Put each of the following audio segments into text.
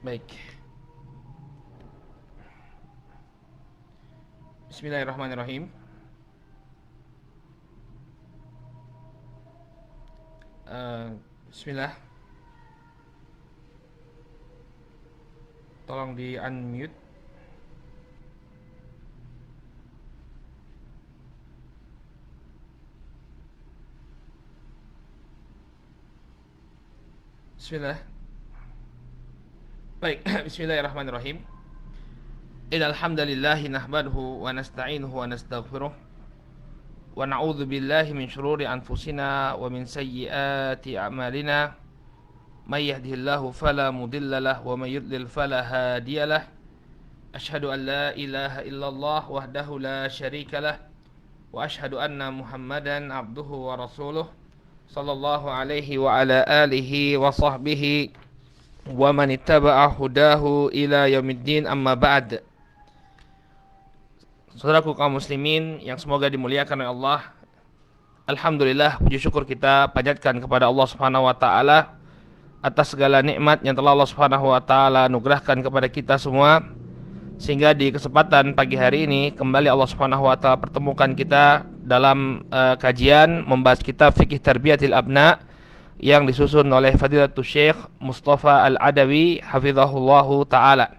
Baik. Bismillahirrahmanirrahim. Bismillah. Tolong di unmute. Bismillah. Baik, bismillahirrahmanirrahim. Innal hamdalillah nahmaduhu wa nasta'inuhu wa nastaghfiruh wa na'udzu billahi min shururi anfusina wa min sayyiati a'malina. May yahdihillahu fala mudilla lahu wa may yudlil fala hadiyalah. Asyhadu an la ilaha illallah wahdahu la syarika lah wa asyhadu anna Muhammadan abduhu wa rasuluh sallallahu alaihi wa ala alihi wa sahbihi wa man ittaba'a hudahu ila yaumiddin, amma ba'd. Saudaraku kaum muslimin yang semoga dimuliakan oleh Allah, alhamdulillah, puji syukur kita panjatkan kepada Allah Subhanahu wa taala atas segala nikmat yang telah Allah Subhanahu wa taala anugerahkan kepada kita semua, sehingga di kesempatan pagi hari ini kembali Allah Subhanahu wa taala pertemukan kita dalam kajian membahas kitab Fiqh Tarbiyatil Abna yang disusun oleh Fadilatul Syekh Mustafa Al-Adawi hafizahullahu taala.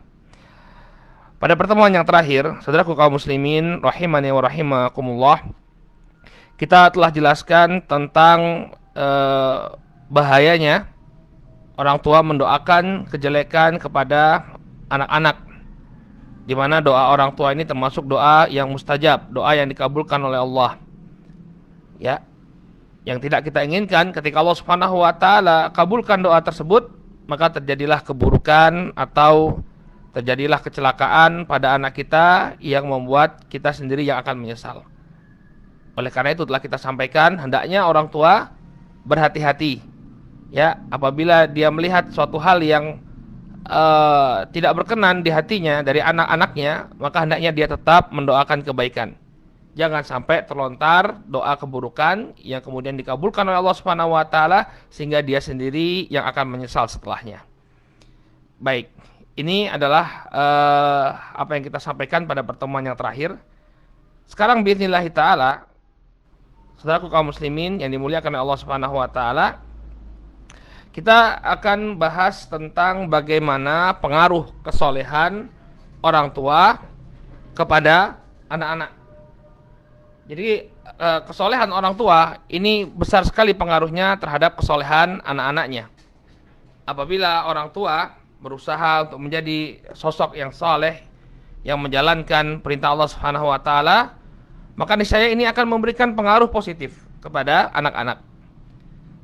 Pada pertemuan yang terakhir, saudaraku kaum muslimin rahimani wa rahimakumullah, kita telah jelaskan tentang bahayanya orang tua mendoakan kejelekan kepada anak-anak, di mana doa orang tua ini termasuk doa yang mustajab, doa yang dikabulkan oleh Allah. Ya, yang tidak kita inginkan ketika Allah Subhanahu wa taala kabulkan doa tersebut, maka terjadilah keburukan atau terjadilah kecelakaan pada anak kita yang membuat kita sendiri yang akan menyesal. Oleh karena itu telah kita sampaikan, hendaknya orang tua berhati-hati, ya, apabila dia melihat suatu hal yang tidak berkenan di hatinya dari anak-anaknya, maka hendaknya dia tetap mendoakan kebaikan. Jangan sampai terlontar doa keburukan yang kemudian dikabulkan oleh Allah Subhanahu wa taala sehingga dia sendiri yang akan menyesal setelahnya. Baik, ini adalah apa yang kita sampaikan pada pertemuan yang terakhir. Sekarang biidznillah taala, saudaraku kaum muslimin yang dimuliakan oleh Allah Subhanahu wa taala, kita akan bahas tentang bagaimana pengaruh kesolehan orang tua kepada anak-anak. Jadi kesolehan orang tua ini besar sekali pengaruhnya terhadap kesolehan anak-anaknya. Apabila orang tua berusaha untuk menjadi sosok yang soleh, yang menjalankan perintah Allah Subhanahu wa taala, maka niscaya ini akan memberikan pengaruh positif kepada anak-anak.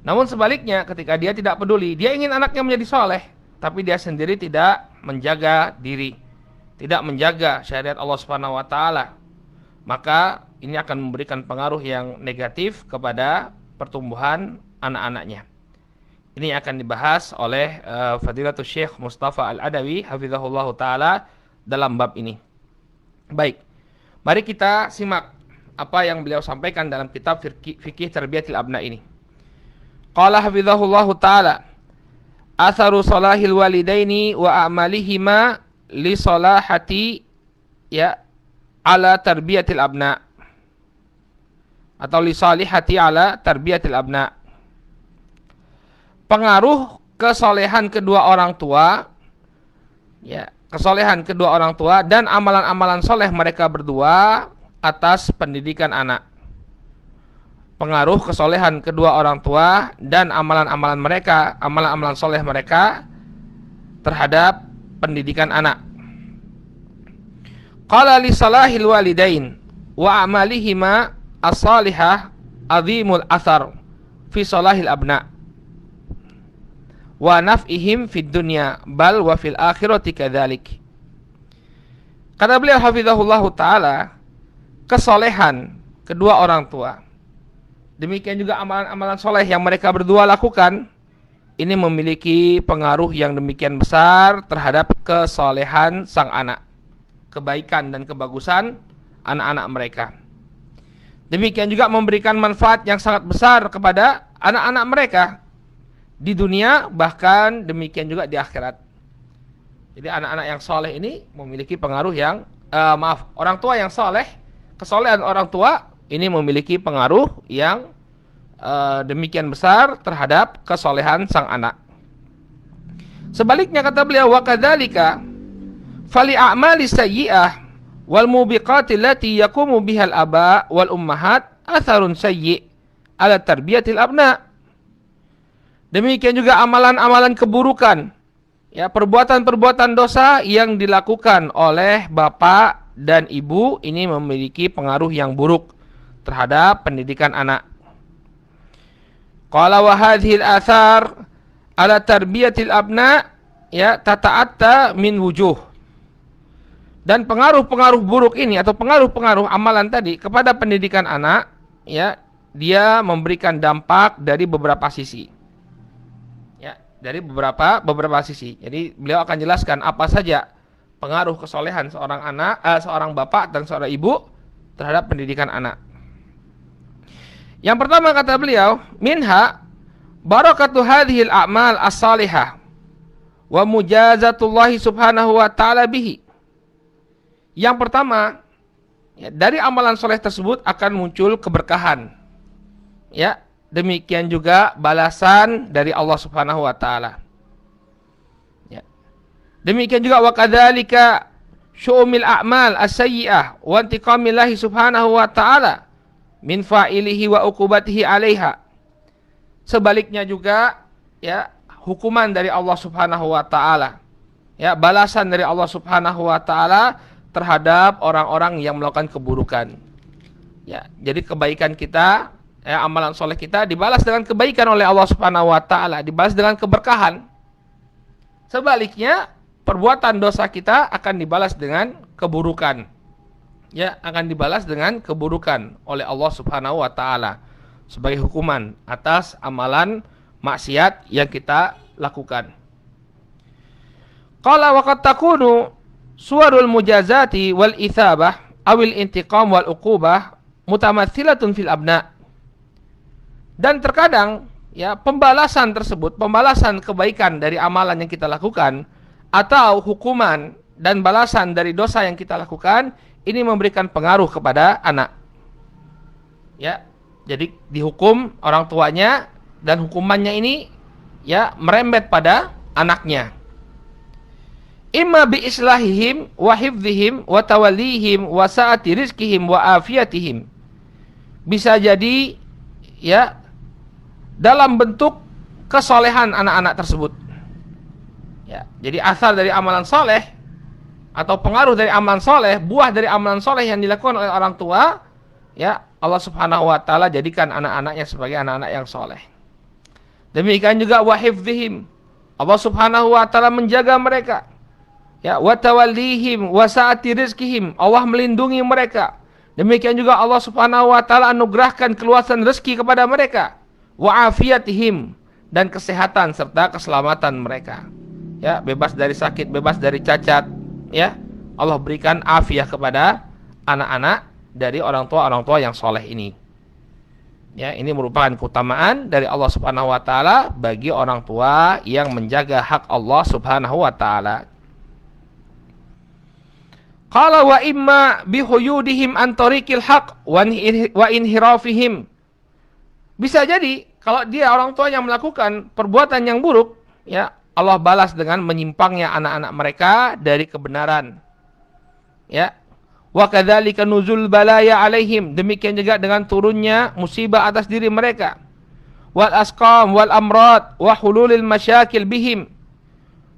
Namun sebaliknya, ketika dia tidak peduli, dia ingin anaknya menjadi soleh, tapi dia sendiri tidak menjaga diri, tidak menjaga syariat Allah Subhanahu wa taala, maka ini akan memberikan pengaruh yang negatif kepada pertumbuhan anak-anaknya. Ini akan dibahas oleh Fadilatul Syekh Mustafa Al-Adawi hafizahullahu taala dalam bab ini. Baik, mari kita simak apa yang beliau sampaikan dalam kitab Fiqh Tarbiyatil Abna ini. Qala hafizahullahu taala, atharu salahil walidaini wa a'malihima li salahati ala tarbiyatil abna, atau li salihati ala tarbiyatil abna. Pengaruh kesolehan kedua orang tua, ya, kesolehan kedua orang tua dan amalan-amalan soleh mereka berdua atas pendidikan anak. Pengaruh kesolehan kedua orang tua dan amalan-amalan mereka, amalan-amalan soleh mereka terhadap pendidikan anak. Qala li salahil walidain wa amalihima as-salihah azimul athar fi salahil abna wa naf'ihim fid dunya bal wa fil akhirati kadzalik. Kata beliau hafizahullahu taala, kesolehan kedua orang tua, demikian juga amalan-amalan soleh yang mereka berdua lakukan, ini memiliki pengaruh yang demikian besar terhadap kesolehan sang anak, kebaikan dan kebagusan anak-anak mereka. Demikian juga memberikan manfaat yang sangat besar kepada anak-anak mereka di dunia, bahkan demikian juga di akhirat. Jadi anak-anak yang soleh ini memiliki pengaruh yang orang tua yang soleh, kesolehan orang tua ini memiliki pengaruh yang demikian besar terhadap kesolehan sang anak. Sebaliknya kata beliau, wa kadzalika fali a'mali sayyi'ah wal mubiqati allati yaqumu bihal aba wal ummahat atharun sayyi' ala tarbiyatil abna. Demikian juga amalan-amalan keburukan, ya, perbuatan-perbuatan dosa yang dilakukan oleh bapak dan ibu ini memiliki pengaruh yang buruk terhadap pendidikan anak. Qala wa hadhil athar ala tarbiyatil abna ya tata'atta min wujuh. Dan pengaruh-pengaruh buruk ini atau pengaruh-pengaruh amalan tadi kepada pendidikan anak, ya, dia memberikan dampak dari beberapa sisi. Ya, dari beberapa sisi. Jadi beliau akan jelaskan apa saja pengaruh kesolehan seorang bapak dan seorang ibu terhadap pendidikan anak. Yang pertama kata beliau, minha barakatu hadhil a'mal as-salihah wa mujazatullahi subhanahu wa ta'ala bihi. Yang pertama, ya, dari amalan soleh tersebut akan muncul keberkahan. Ya, demikian juga balasan dari Allah subhanahu wa ta'ala. Ya. Demikian juga wa kadzalika syu'umil a'mal as-sayyi'ah wa intiqamillahi subhanahu wa ta'ala min fa'ilihi wa uqubatihi 'alaiha. Sebaliknya juga, ya, hukuman dari Allah Subhanahu wa taala. Ya, balasan dari Allah Subhanahu wa taala terhadap orang-orang yang melakukan keburukan. Ya, jadi kebaikan kita, ya, amalan soleh kita dibalas dengan kebaikan oleh Allah Subhanahu wa taala, dibalas dengan keberkahan. Sebaliknya, perbuatan dosa kita akan dibalas dengan keburukan. Ya, akan dibalas dengan keburukan oleh Allah Subhanahu wa taala sebagai hukuman atas amalan maksiat yang kita lakukan. Qala wa qad takunu suwarul mujazati wal itsabah awil intiqam wal uqubah mutamatsilatun fil abna. Dan terkadang, ya, pembalasan tersebut, pembalasan kebaikan dari amalan yang kita lakukan atau hukuman dan balasan dari dosa yang kita lakukan ini memberikan pengaruh kepada anak. Ya, jadi dihukum orang tuanya dan hukumannya ini, ya, merembet pada anaknya. Imma bi islahihim wa hifdzihim wa tawallihim wa sa'ati rizqihim wa afiyatihim. Bisa jadi, ya, dalam bentuk kesolehan anak-anak tersebut. Ya, jadi asal dari amalan soleh atau pengaruh dari amalan soleh, buah dari amalan soleh yang dilakukan oleh orang tua, ya, Allah Subhanahu wa taala jadikan anak-anaknya sebagai anak-anak yang soleh. Demikian juga wa hifdzihim, Allah Subhanahu wa taala menjaga mereka. Ya, wa tawallihim wa sa'ati rizqihim, Allah melindungi mereka. Demikian juga Allah Subhanahu wa taala anugerahkan keluasan rezeki kepada mereka. Wa afiyatihim, dan kesehatan serta keselamatan mereka. Ya, bebas dari sakit, bebas dari cacat. Ya, Allah berikan afiah kepada anak-anak dari orang tua yang soleh ini. Ya, ini merupakan keutamaan dari Allah Subhanahu wa taala bagi orang tua yang menjaga hak Allah Subhanahu wa taala. Qala wa imma bihuyudihim an tariqil haq wa inhirafihim. Bisa jadi kalau dia orang tua yang melakukan perbuatan yang buruk, ya, Allah balas dengan menyimpangnya anak-anak mereka dari kebenaran. Ya. Wa kadzalika nuzul balaya alaihim, demikian juga dengan turunnya musibah atas diri mereka. Wal asqam wal amrad wa hululil masyakil bihim.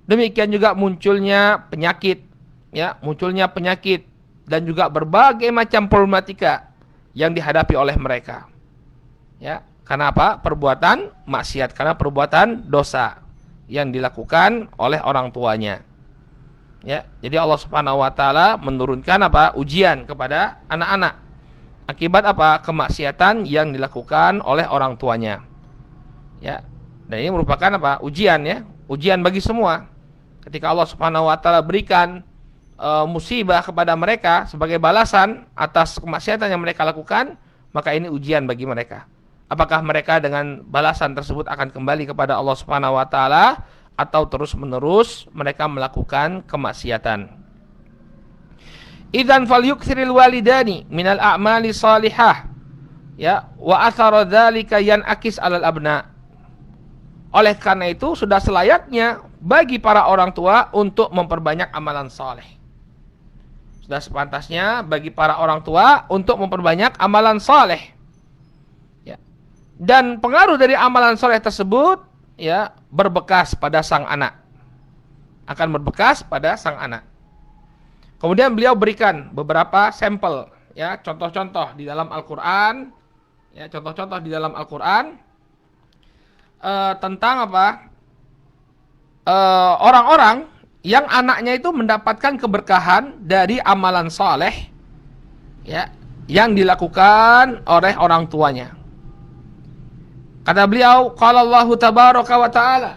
Demikian juga munculnya penyakit, ya, munculnya penyakit dan juga berbagai macam problematika yang dihadapi oleh mereka. Ya, karena apa? Perbuatan maksiat, karena perbuatan dosa yang dilakukan oleh orang tuanya. Ya, jadi Allah Subhanahu wa taala menurunkan apa? Ujian kepada anak-anak. Akibat apa? Kemaksiatan yang dilakukan oleh orang tuanya. Ya. Dan ini merupakan apa? Ujian, ya. Ujian bagi semua. Ketika Allah Subhanahu wa taala berikan musibah kepada mereka sebagai balasan atas kemaksiatan yang mereka lakukan, maka ini ujian bagi mereka. Apakah mereka dengan balasan tersebut akan kembali kepada Allah Subhanahu wa taala atau terus-menerus mereka melakukan kemaksiatan. Idzan falyukthiril walidani minal a'mali salihah, ya, wa athara dzalika yanakis 'alal abna. Oleh karena itu sudah selayaknya bagi para orang tua untuk memperbanyak amalan saleh. Sudah sepantasnya bagi para orang tua untuk memperbanyak amalan saleh. Ya. Dan pengaruh dari amalan saleh tersebut, ya, berbekas pada sang anak. Akan berbekas pada sang anak. Kemudian beliau berikan beberapa sampel, ya, contoh-contoh di dalam Al-Qur'an, ya, contoh-contoh di dalam Al-Qur'an tentang apa? Orang-orang yang anaknya itu mendapatkan keberkahan dari amalan saleh, ya, yang dilakukan oleh orang tuanya. Kata beliau, qala Allahu tabaraka wa ta'ala,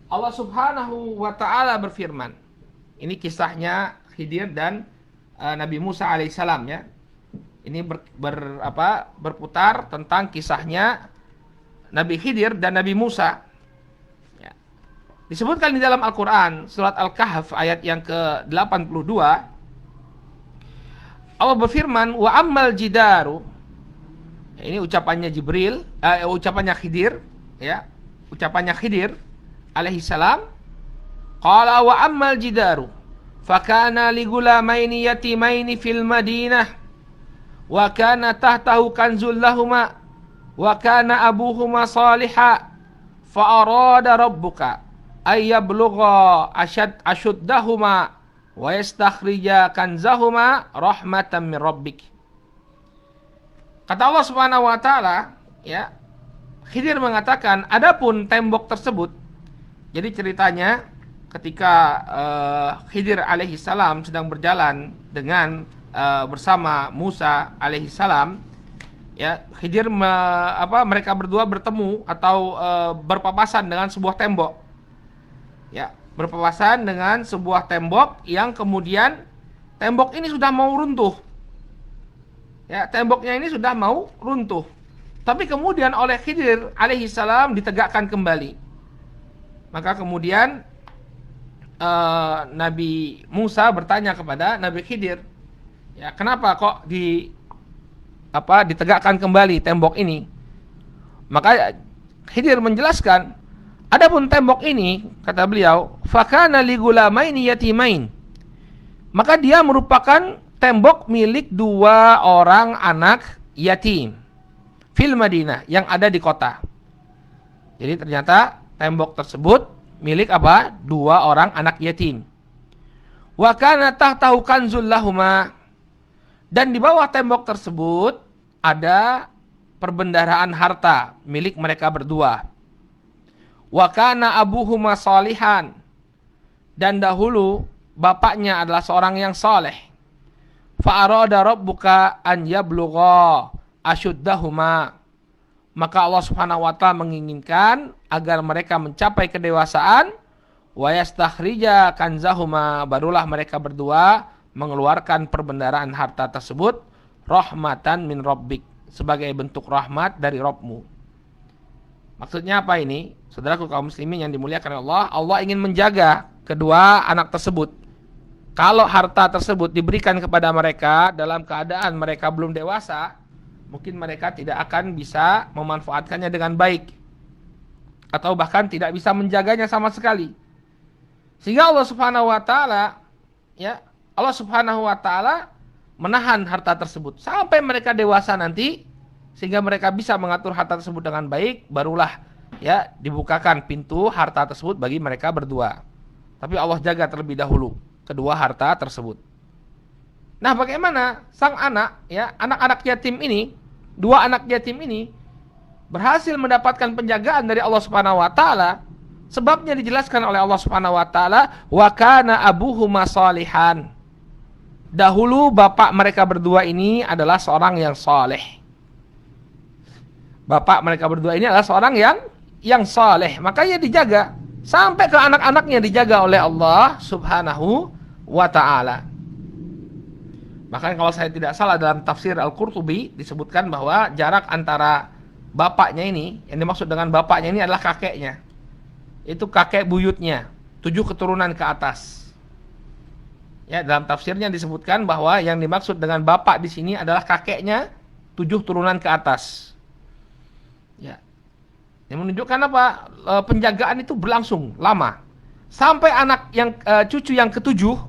Allah Subhanahu wa ta'ala berfirman. Ini kisahnya Khidir dan Nabi Musa alaihissalam, ya. Ini berputar tentang kisahnya Nabi Khidir dan Nabi Musa. Ya. Disebutkan di dalam Al-Qur'an surat Al-Kahf ayat yang ke-82. Allah berfirman, wa ammal jidaru. Ini ucapannya Jibril, ucapannya Khidir, ya. Ucapannya Khidir alaihi salam, qala wa ammal jidaru fakana li gulamaini yatimaini fil madinah wa kana tahtahu kanzul lahuma wa kana abuhuma salihah fa arada rabbuka ay yablugha ashuddahuma wa yastakhrija kanzahuma rahmatan min rabbik. Kata Allah Subhanahu wa taala, ya, Khidir mengatakan, adapun tembok tersebut. Jadi ceritanya ketika Khidir alaihi salam sedang berjalan dengan bersama Musa alaihi salam, ya, Khidir mereka berdua bertemu atau berpapasan dengan sebuah tembok. Ya, berpapasan dengan sebuah tembok yang kemudian tembok ini sudah mau runtuh. Ya, temboknya ini sudah mau runtuh. Tapi kemudian oleh Khidir alaihi salam ditegakkan kembali. Maka kemudian Nabi Musa bertanya kepada Nabi Khidir, ya, kenapa kok ditegakkan kembali tembok ini? Maka Khidir menjelaskan, adapun tembok ini, kata beliau, fakana li gulamaini yatimain. Maka dia merupakan tembok milik dua orang anak yatim fil Madinah, yang ada di kota. Jadi ternyata tembok tersebut milik apa? Dua orang anak yatim. Wa kana tahtahu kanzul lahuma. Dan di bawah tembok tersebut ada perbendaharaan harta milik mereka berdua. Wa kana abuhuma salihan. Dan dahulu bapaknya adalah seorang yang saleh. Fa arada rabbuka an yablugha ashuddahuma. Maka Allah Subhanahu wa ta'ala menginginkan agar mereka mencapai kedewasaan, wa yastakhrija kanzahuma, barulah mereka berdua mengeluarkan perbendaharaan harta tersebut, rahmatan min rabbik, sebagai bentuk rahmat dari Rabbmu. Maksudnya apa ini? Saudaraku kaum muslimin yang dimuliakan Allah, Allah ingin menjaga kedua anak tersebut. Kalau harta tersebut diberikan kepada mereka dalam keadaan mereka belum dewasa, mungkin mereka tidak akan bisa memanfaatkannya dengan baik, atau bahkan tidak bisa menjaganya sama sekali. Sehingga Allah Subhanahu wa ta'ala, ya, Allah Subhanahu wa ta'ala menahan harta tersebut sampai mereka dewasa nanti, sehingga mereka bisa mengatur harta tersebut dengan baik, barulah, ya, dibukakan pintu harta tersebut bagi mereka berdua. Tapi Allah jaga terlebih dahulu kedua harta tersebut. Nah, bagaimana sang anak, ya, anak-anak yatim ini, dua anak yatim ini berhasil mendapatkan penjagaan dari Allah Subhanahu wa taala? Sebabnya dijelaskan oleh Allah Subhanahu wa taala, wa kana abuhuma salihan. Dahulu bapak mereka berdua ini adalah seorang yang saleh. Bapak mereka berdua ini adalah seorang yang saleh, makanya dijaga sampai ke anak-anaknya, dijaga oleh Allah Subhanahu wa taala. Bahkan kalau saya tidak salah dalam tafsir Al-Qurtubi disebutkan bahwa jarak antara bapaknya ini, yang dimaksud dengan bapaknya ini adalah kakeknya. Itu kakek buyutnya, 7 keturunan ke atas. Ya, dalam tafsirnya disebutkan bahwa yang dimaksud dengan bapak di sini adalah kakeknya 7 turunan ke atas. Ya. Yang menunjukkan apa? Penjagaan itu berlangsung lama. Sampai anak yang cucu yang ketujuh,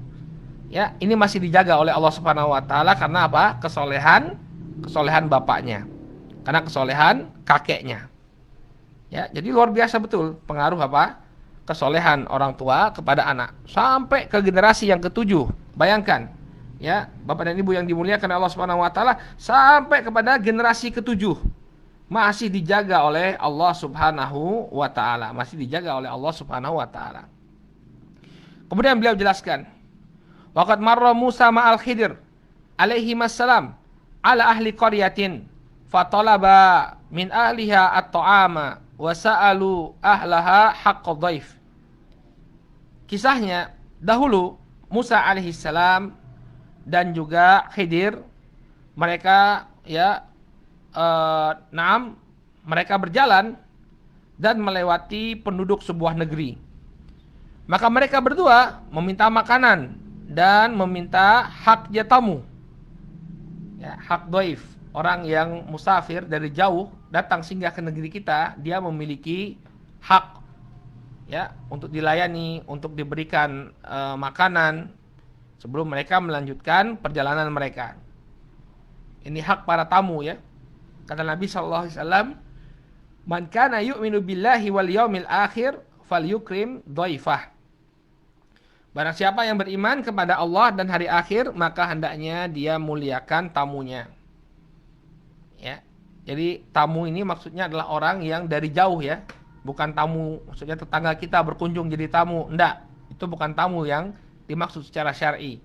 ya, ini masih dijaga oleh Allah Subhanahu wa taala karena apa? Kesolehan bapaknya. Karena kesolehan kakeknya. Ya, jadi luar biasa betul pengaruh apa? Kesolehan orang tua kepada anak sampai ke generasi yang ketujuh. Bayangkan, ya, Bapak dan Ibu yang dimuliakan Allah Subhanahu wa taala, sampai kepada generasi ketujuh masih dijaga oleh Allah Subhanahu wa taala, masih dijaga oleh Allah Subhanahu wa taala. Kemudian beliau jelaskan, waqad marra Musa ma'al Khidir alaihi wassalam ala ahli qaryatin fatalaba min ahliha at-ta'ama wa sa'alu ahlaha haqqa dhaif. Kisahnya, dahulu Musa alaihissalam dan juga Khidir, mereka mereka berjalan dan melewati penduduk sebuah negeri. Maka mereka berdua meminta makanan dan meminta hak tamu. Ya, hak dhaif, orang yang musafir dari jauh datang singgah ke negeri kita, dia memiliki hak, ya, untuk dilayani, untuk diberikan makanan sebelum mereka melanjutkan perjalanan mereka. Ini hak para tamu, ya. Kata Nabi SAW, man kana yu'minu billahi wal yaumil akhir falyukrim dhaifah. Barang siapa yang beriman kepada Allah dan hari akhir, maka hendaknya dia muliakan tamunya. Ya. Jadi tamu ini maksudnya adalah orang yang dari jauh, ya. Bukan tamu, maksudnya tetangga kita berkunjung jadi tamu. Enggak, itu bukan tamu yang dimaksud secara syar'i.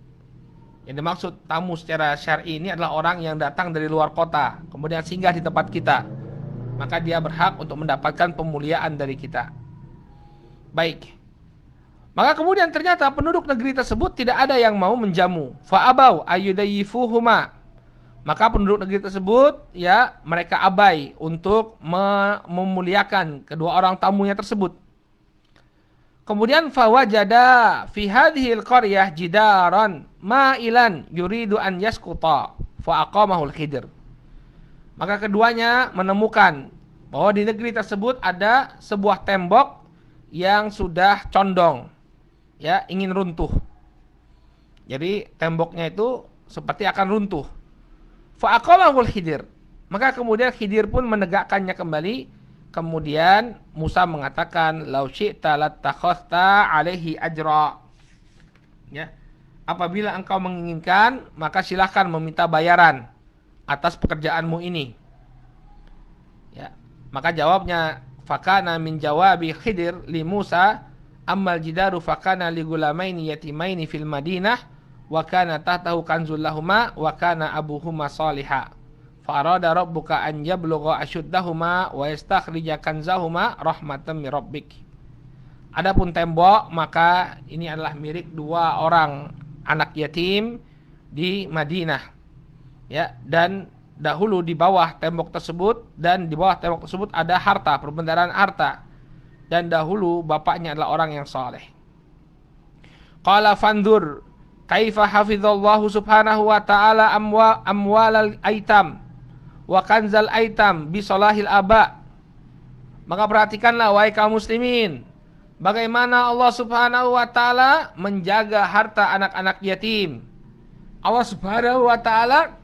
Yang dimaksud tamu secara syar'i ini adalah orang yang datang dari luar kota, kemudian singgah di tempat kita. Maka dia berhak untuk mendapatkan pemuliaan dari kita. Baik. Maka kemudian ternyata penduduk negeri tersebut tidak ada yang mau menjamu. Fa'abau ayyudayifuhuma. Maka penduduk negeri tersebut, ya, mereka abai untuk memuliakan kedua orang tamunya tersebut. Kemudian fawajada fi hadhil qaryah jidaran ma'ilan yuridu an yasquta fa aqamahu al-Khidir. Maka keduanya menemukan bahwa di negeri tersebut ada sebuah tembok yang sudah condong, ya, ingin runtuh. Jadi temboknya itu seperti akan runtuh. Fa aqamahu al-Khidir. Maka kemudian Khidir pun menegakkannya kembali. Kemudian Musa mengatakan, lau syi'ta lattakhadhta alaihi ajra. Ya. Apabila engkau menginginkan, maka silahkan meminta bayaran atas pekerjaanmu ini. Ya. Maka jawabnya, fakana min jawabi Khidir li Musa, ammal jidaru fakana li gulamaini yatimaini fil Madinah, wa kana tahtahu kanzul lahuma, wa kana abuhuma salihah. Farada rabbuka an yablugha ashuddahuma wa yastakhrija kanzahuma rahmatan min rabbik. Adapun tembok, maka ini adalah milik dua orang anak yatim di Madinah. Ya, dan dahulu di bawah tembok tersebut ada harta, perbendaharaan harta. Dan dahulu bapaknya adalah orang yang saleh. Qala fandur kaifa hafizallahu subhanahu wa ta'ala amwalal aitam wa kanzal aitam bi salahil aba. Maka perhatikanlah wahai kaum muslimin, bagaimana Allah Subhanahu wa taala menjaga harta anak-anak yatim. Allah Subhanahu wa taala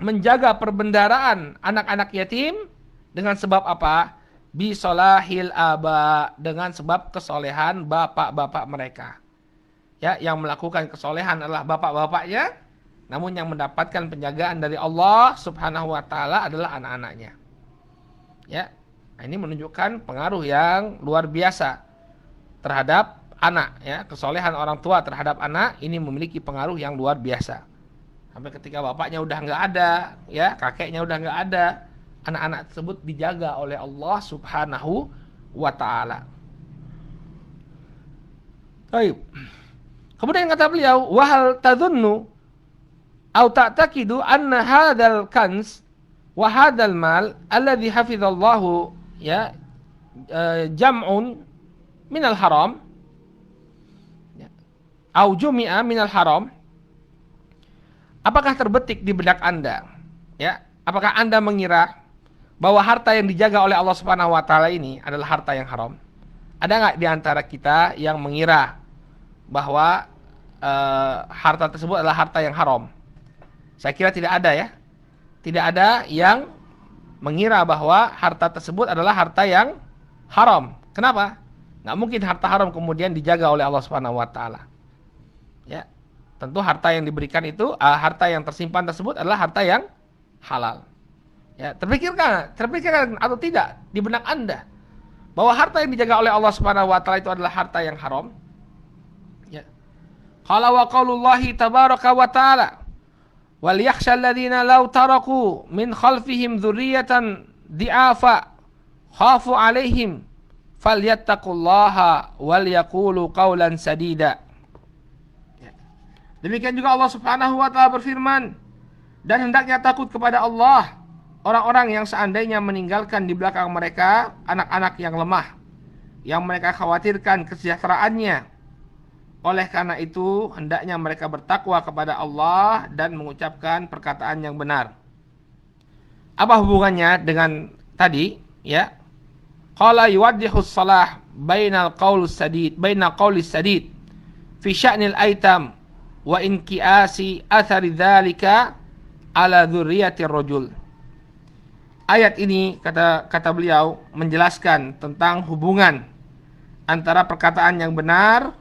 menjaga perbendaharaan anak-anak yatim dengan sebab apa? Bi salahil aba, dengan sebab kesolehan bapak-bapak mereka. Ya, yang melakukan kesolehan adalah bapak-bapaknya. Namun yang mendapatkan penjagaan dari Allah Subhanahu wa taala adalah anak-anaknya. Ya. Nah, ini menunjukkan pengaruh yang luar biasa terhadap anak, ya. Kesolehan orang tua terhadap anak ini memiliki pengaruh yang luar biasa. Sampai ketika bapaknya udah enggak ada, ya, kakeknya udah enggak ada, anak-anak tersebut dijaga oleh Allah Subhanahu wa taala. Baik. Kemudian kata beliau, "Wa hal tadhunnu au ta'taqidu anna hadzal kanz Wa hadzal mal alladhi hafizallahu ya jam'un minal haram ya, au jumi'a minal haram. Apakah terbetik di benak Anda? Ya, apakah Anda mengira bahwa harta yang dijaga oleh Allah Subhanahu wa taala ini adalah harta yang haram? Ada nggak di antara kita yang mengira bahwa harta tersebut adalah harta yang haram? Saya kira tidak ada ya. Tidak ada yang mengira bahwa harta tersebut adalah harta yang haram. Kenapa? Nggak mungkin harta haram kemudian dijaga oleh Allah Subhanahu wa taala. Ya. Tentu harta yang diberikan itu, harta yang tersimpan tersebut adalah harta yang halal. Ya, terpikirkan atau tidak di benak Anda bahwa harta yang dijaga oleh Allah Subhanahu wa taala itu adalah harta yang haram? Ya. Qala wa qaulullahi tabaraka wa taala wal yakhshal ladzina law taraku min khalfihim dzurriyyatan di'afa khafu 'alaihim falyattaqullaha wal yaqulu qawlan sadida. Demikian juga Allah Subhanahu wa taala berfirman, dan hendaknya takut kepada Allah orang-orang yang seandainya meninggalkan di belakang mereka anak-anak yang lemah, yang mereka khawatirkan kesejahteraannya. Oleh karena itu, hendaknya mereka bertakwa kepada Allah dan mengucapkan perkataan yang benar. Apa hubungannya dengan tadi? Ya, qala yuwaddihus salah bainal qaulis sadid fi sya'nil aitam wa inqiasi athari dzalika ala dzurriyyatir rajul. Ayat ini kata beliau menjelaskan tentang hubungan antara perkataan yang benar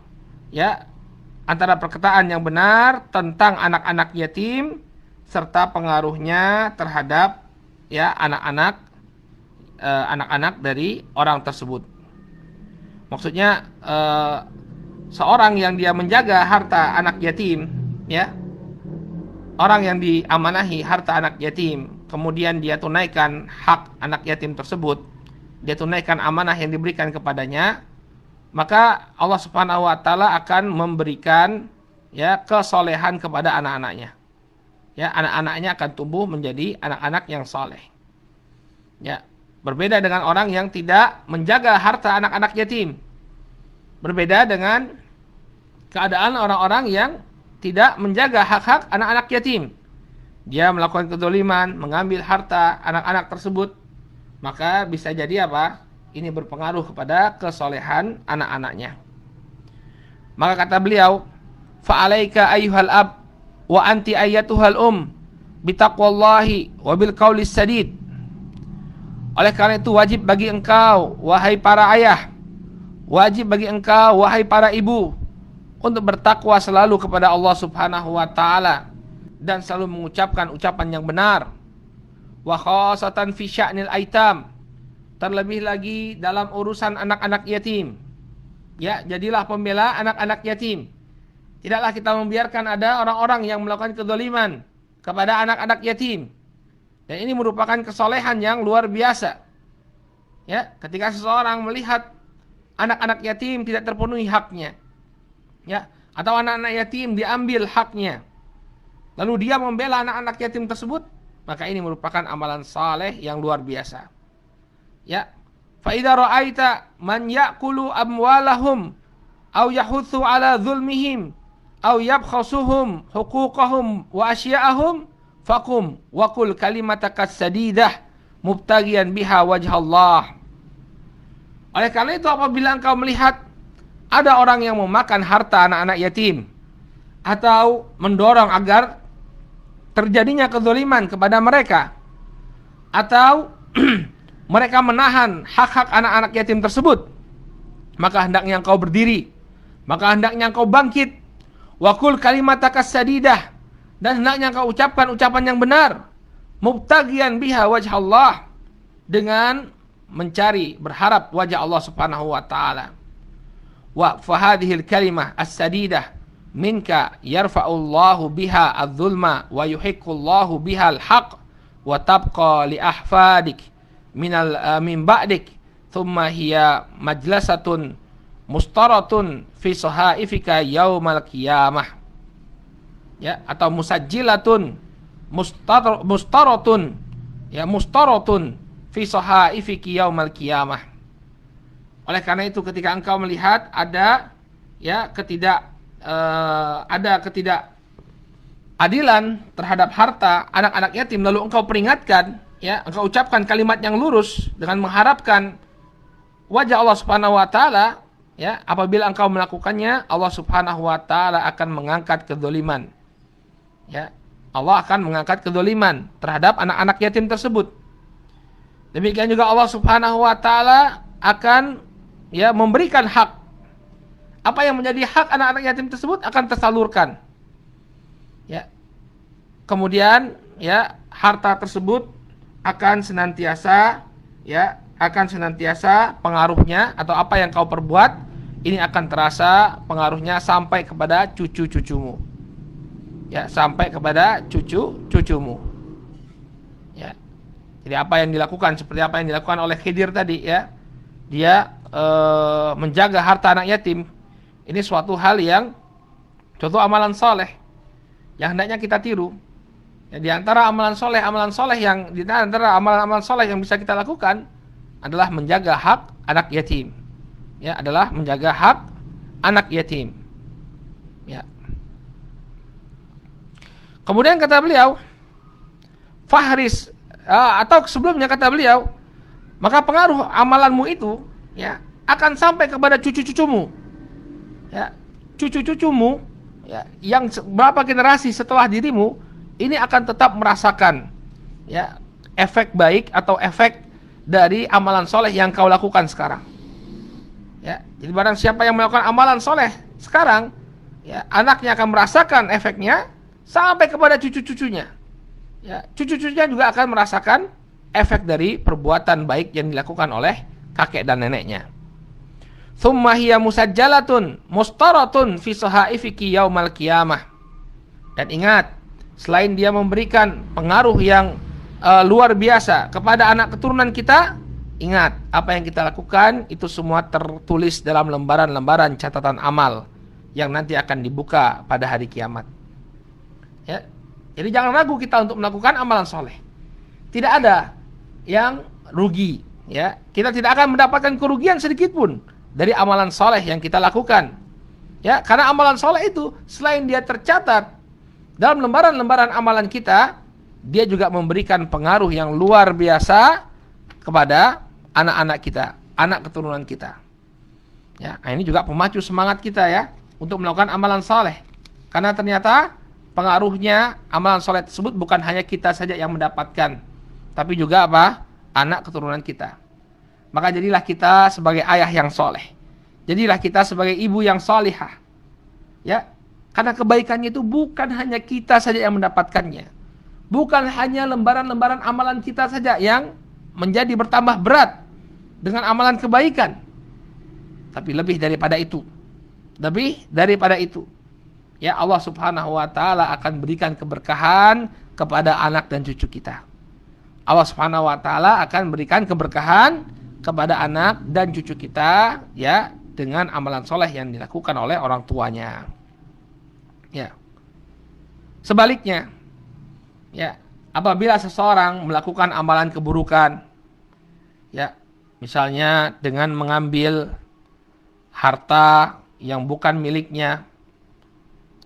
ya, antara perkataan yang benar tentang anak-anak yatim serta pengaruhnya terhadap ya anak-anak dari orang tersebut. Maksudnya seorang yang dia menjaga harta anak yatim, ya, orang yang diamanahi harta anak yatim, kemudian dia tunaikan hak anak yatim tersebut, dia tunaikan amanah yang diberikan kepadanya, maka Allah Subhanahu wa taala akan memberikan ya kesolehan kepada anak-anaknya. Ya, anak-anaknya akan tumbuh menjadi anak-anak yang soleh. Ya, berbeda dengan orang yang tidak menjaga harta anak-anak yatim. Berbeda dengan keadaan orang-orang yang tidak menjaga hak-hak anak-anak yatim. Dia melakukan kezaliman, mengambil harta anak-anak tersebut, maka bisa jadi apa? Ini berpengaruh kepada kesolehan anak-anaknya. Maka kata beliau, fa'alaika ayyuhal ab wa anti ayyatuhal bitaqwallahi wa bil qaulis sadid. Oleh karena itu wajib bagi engkau wahai para ayah, wajib bagi engkau wahai para ibu untuk bertakwa selalu kepada Allah Subhanahu wa taala dan selalu mengucapkan ucapan yang benar. Wa khasatan fi sya'nil aitam, terlebih lagi dalam urusan anak-anak yatim. Ya, jadilah pembela anak-anak yatim. Tidaklah kita membiarkan ada orang-orang yang melakukan kezaliman kepada anak-anak yatim. Dan ini merupakan kesolehan yang luar biasa. Ya, ketika seseorang melihat anak-anak yatim tidak terpenuhi haknya, ya, atau anak-anak yatim diambil haknya, lalu dia membela anak-anak yatim tersebut, maka ini merupakan amalan saleh yang luar biasa. Ya, fa idza ra'aita man ya'kulu amwalahum aw yahuthu ala zulmihim aw yabkhasuhum huquqahum wa asya'ahum faqum wa qul kalimataka sadidah mubtagian biha wajhallah. Oleh karena itu, apabila engkau melihat ada orang yang memakan harta anak-anak yatim atau mendorong agar terjadinya kezaliman kepada mereka, atau mereka menahan hak-hak anak-anak yatim tersebut, maka hendaknya engkau berdiri, maka hendaknya engkau bangkit, waqul kalimataka sadidah, dan hendaknya engkau ucapkan ucapan yang benar, mubtagian biha wajhallah, dengan mencari, berharap wajah Allah Subhanahu wa taala. Wa fa hadhil kalimah as-sadidah minka yarfa'ullahu biha adz-zulma wa yuhiqqullahu biha al-haq wa tabqa li ahfadik min ba'dik thumma hiya majlasatun mustaratun fi sahaifika yaumal qiyamah. Ya, atau musajjilatun mustaratun ya mustaratun fi sahaifiki yaumal qiyamah. Oleh karena itu ketika engkau melihat ada ketidakadilan terhadap harta anak-anak yatim, lalu engkau peringatkan, ya, engkau ucapkan kalimat yang lurus dengan mengharapkan wajah Allah Subhanahu wa taala, ya, apabila engkau melakukannya, Allah Subhanahu wa taala akan mengangkat kedzaliman. Ya, Allah akan mengangkat kedzaliman terhadap anak-anak yatim tersebut. Demikian juga Allah Subhanahu wa taala akan, ya, memberikan hak. Apa yang menjadi hak anak-anak yatim tersebut akan tersalurkan. Ya. Kemudian, ya, harta tersebut akan senantiasa pengaruhnya, atau apa yang kau perbuat ini akan terasa pengaruhnya sampai kepada cucu-cucumu. Ya, sampai kepada cucu-cucumu. Ya. Jadi apa yang dilakukan seperti apa yang dilakukan oleh Khidir tadi, ya. Dia menjaga harta anak yatim. Ini suatu amalan soleh yang hendaknya kita tiru. Ya, di antara amalan soleh yang bisa kita lakukan adalah menjaga hak anak yatim. Ya, adalah menjaga hak anak yatim. Ya. Kemudian kata beliau, fahris, atau sebelumnya kata beliau, maka pengaruh amalanmu itu, ya, akan sampai kepada cucu-cucumu. Ya, cucu-cucumu, ya, yang berapa generasi setelah dirimu ini akan tetap merasakan, ya, efek baik atau efek dari amalan soleh yang kau lakukan sekarang. Ya, jadi barang siapa yang melakukan amalan soleh sekarang, ya, anaknya akan merasakan efeknya sampai kepada cucu-cucunya. Ya, cucu-cucunya juga akan merasakan efek dari perbuatan baik yang dilakukan oleh kakek dan neneknya. Tsumma hiya musajjalatun mustaratun fi sahaifiki yaumal qiyamah. Dan ingat, selain dia memberikan pengaruh yang luar biasa kepada anak keturunan kita, ingat, apa yang kita lakukan itu semua tertulis dalam lembaran-lembaran catatan amal yang nanti akan dibuka pada hari kiamat. Ya. Jadi jangan ragu kita untuk melakukan amalan soleh. Tidak ada yang rugi, ya. Kita tidak akan mendapatkan kerugian sedikit pun dari amalan soleh yang kita lakukan, ya, karena amalan soleh itu selain dia tercatat dalam lembaran-lembaran amalan kita, dia juga memberikan pengaruh yang luar biasa kepada anak-anak kita, anak keturunan kita. Ya, nah ini juga pemacu semangat kita, ya, untuk melakukan amalan soleh, karena ternyata pengaruhnya amalan soleh tersebut bukan hanya kita saja yang mendapatkan, tapi juga apa? Anak keturunan kita. Maka jadilah kita sebagai ayah yang soleh. Jadilah kita sebagai ibu yang solihah. Ya, karena kebaikannya itu bukan hanya kita saja yang mendapatkannya. Bukan hanya lembaran-lembaran amalan kita saja yang menjadi bertambah berat dengan amalan kebaikan. Tapi lebih daripada itu. Lebih daripada itu. Ya, Allah Subhanahu wa taala akan berikan keberkahan kepada anak dan cucu kita. Allah Subhanahu wa taala akan berikan keberkahan kepada anak dan cucu kita, ya, dengan amalan soleh yang dilakukan oleh orang tuanya. Ya. Sebaliknya, ya, apabila seseorang melakukan amalan keburukan, ya, misalnya dengan mengambil harta yang bukan miliknya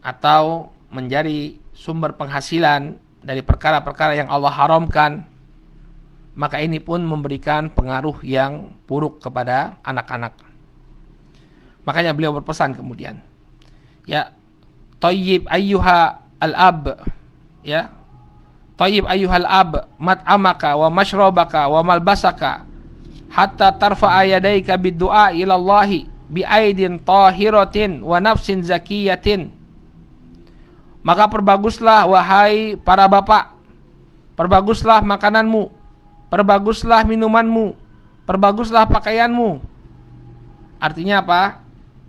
atau menjadi sumber penghasilan dari perkara-perkara yang Allah haramkan, maka ini pun memberikan pengaruh yang buruk kepada anak-anak. Makanya beliau berpesan kemudian, ya, tayyib ayyuha al-ab, ya, tayyib ayyuhal ab mat'amaka wa mashrabaka wa malbasaka hatta tarfa'a yadayka bid-du'a ila Allah bi aidin tahiratin wa nafsin zakiyatin. Maka perbaguslah wahai para bapak, perbaguslah makananmu, perbaguslah minumanmu, perbaguslah pakaianmu. Artinya apa?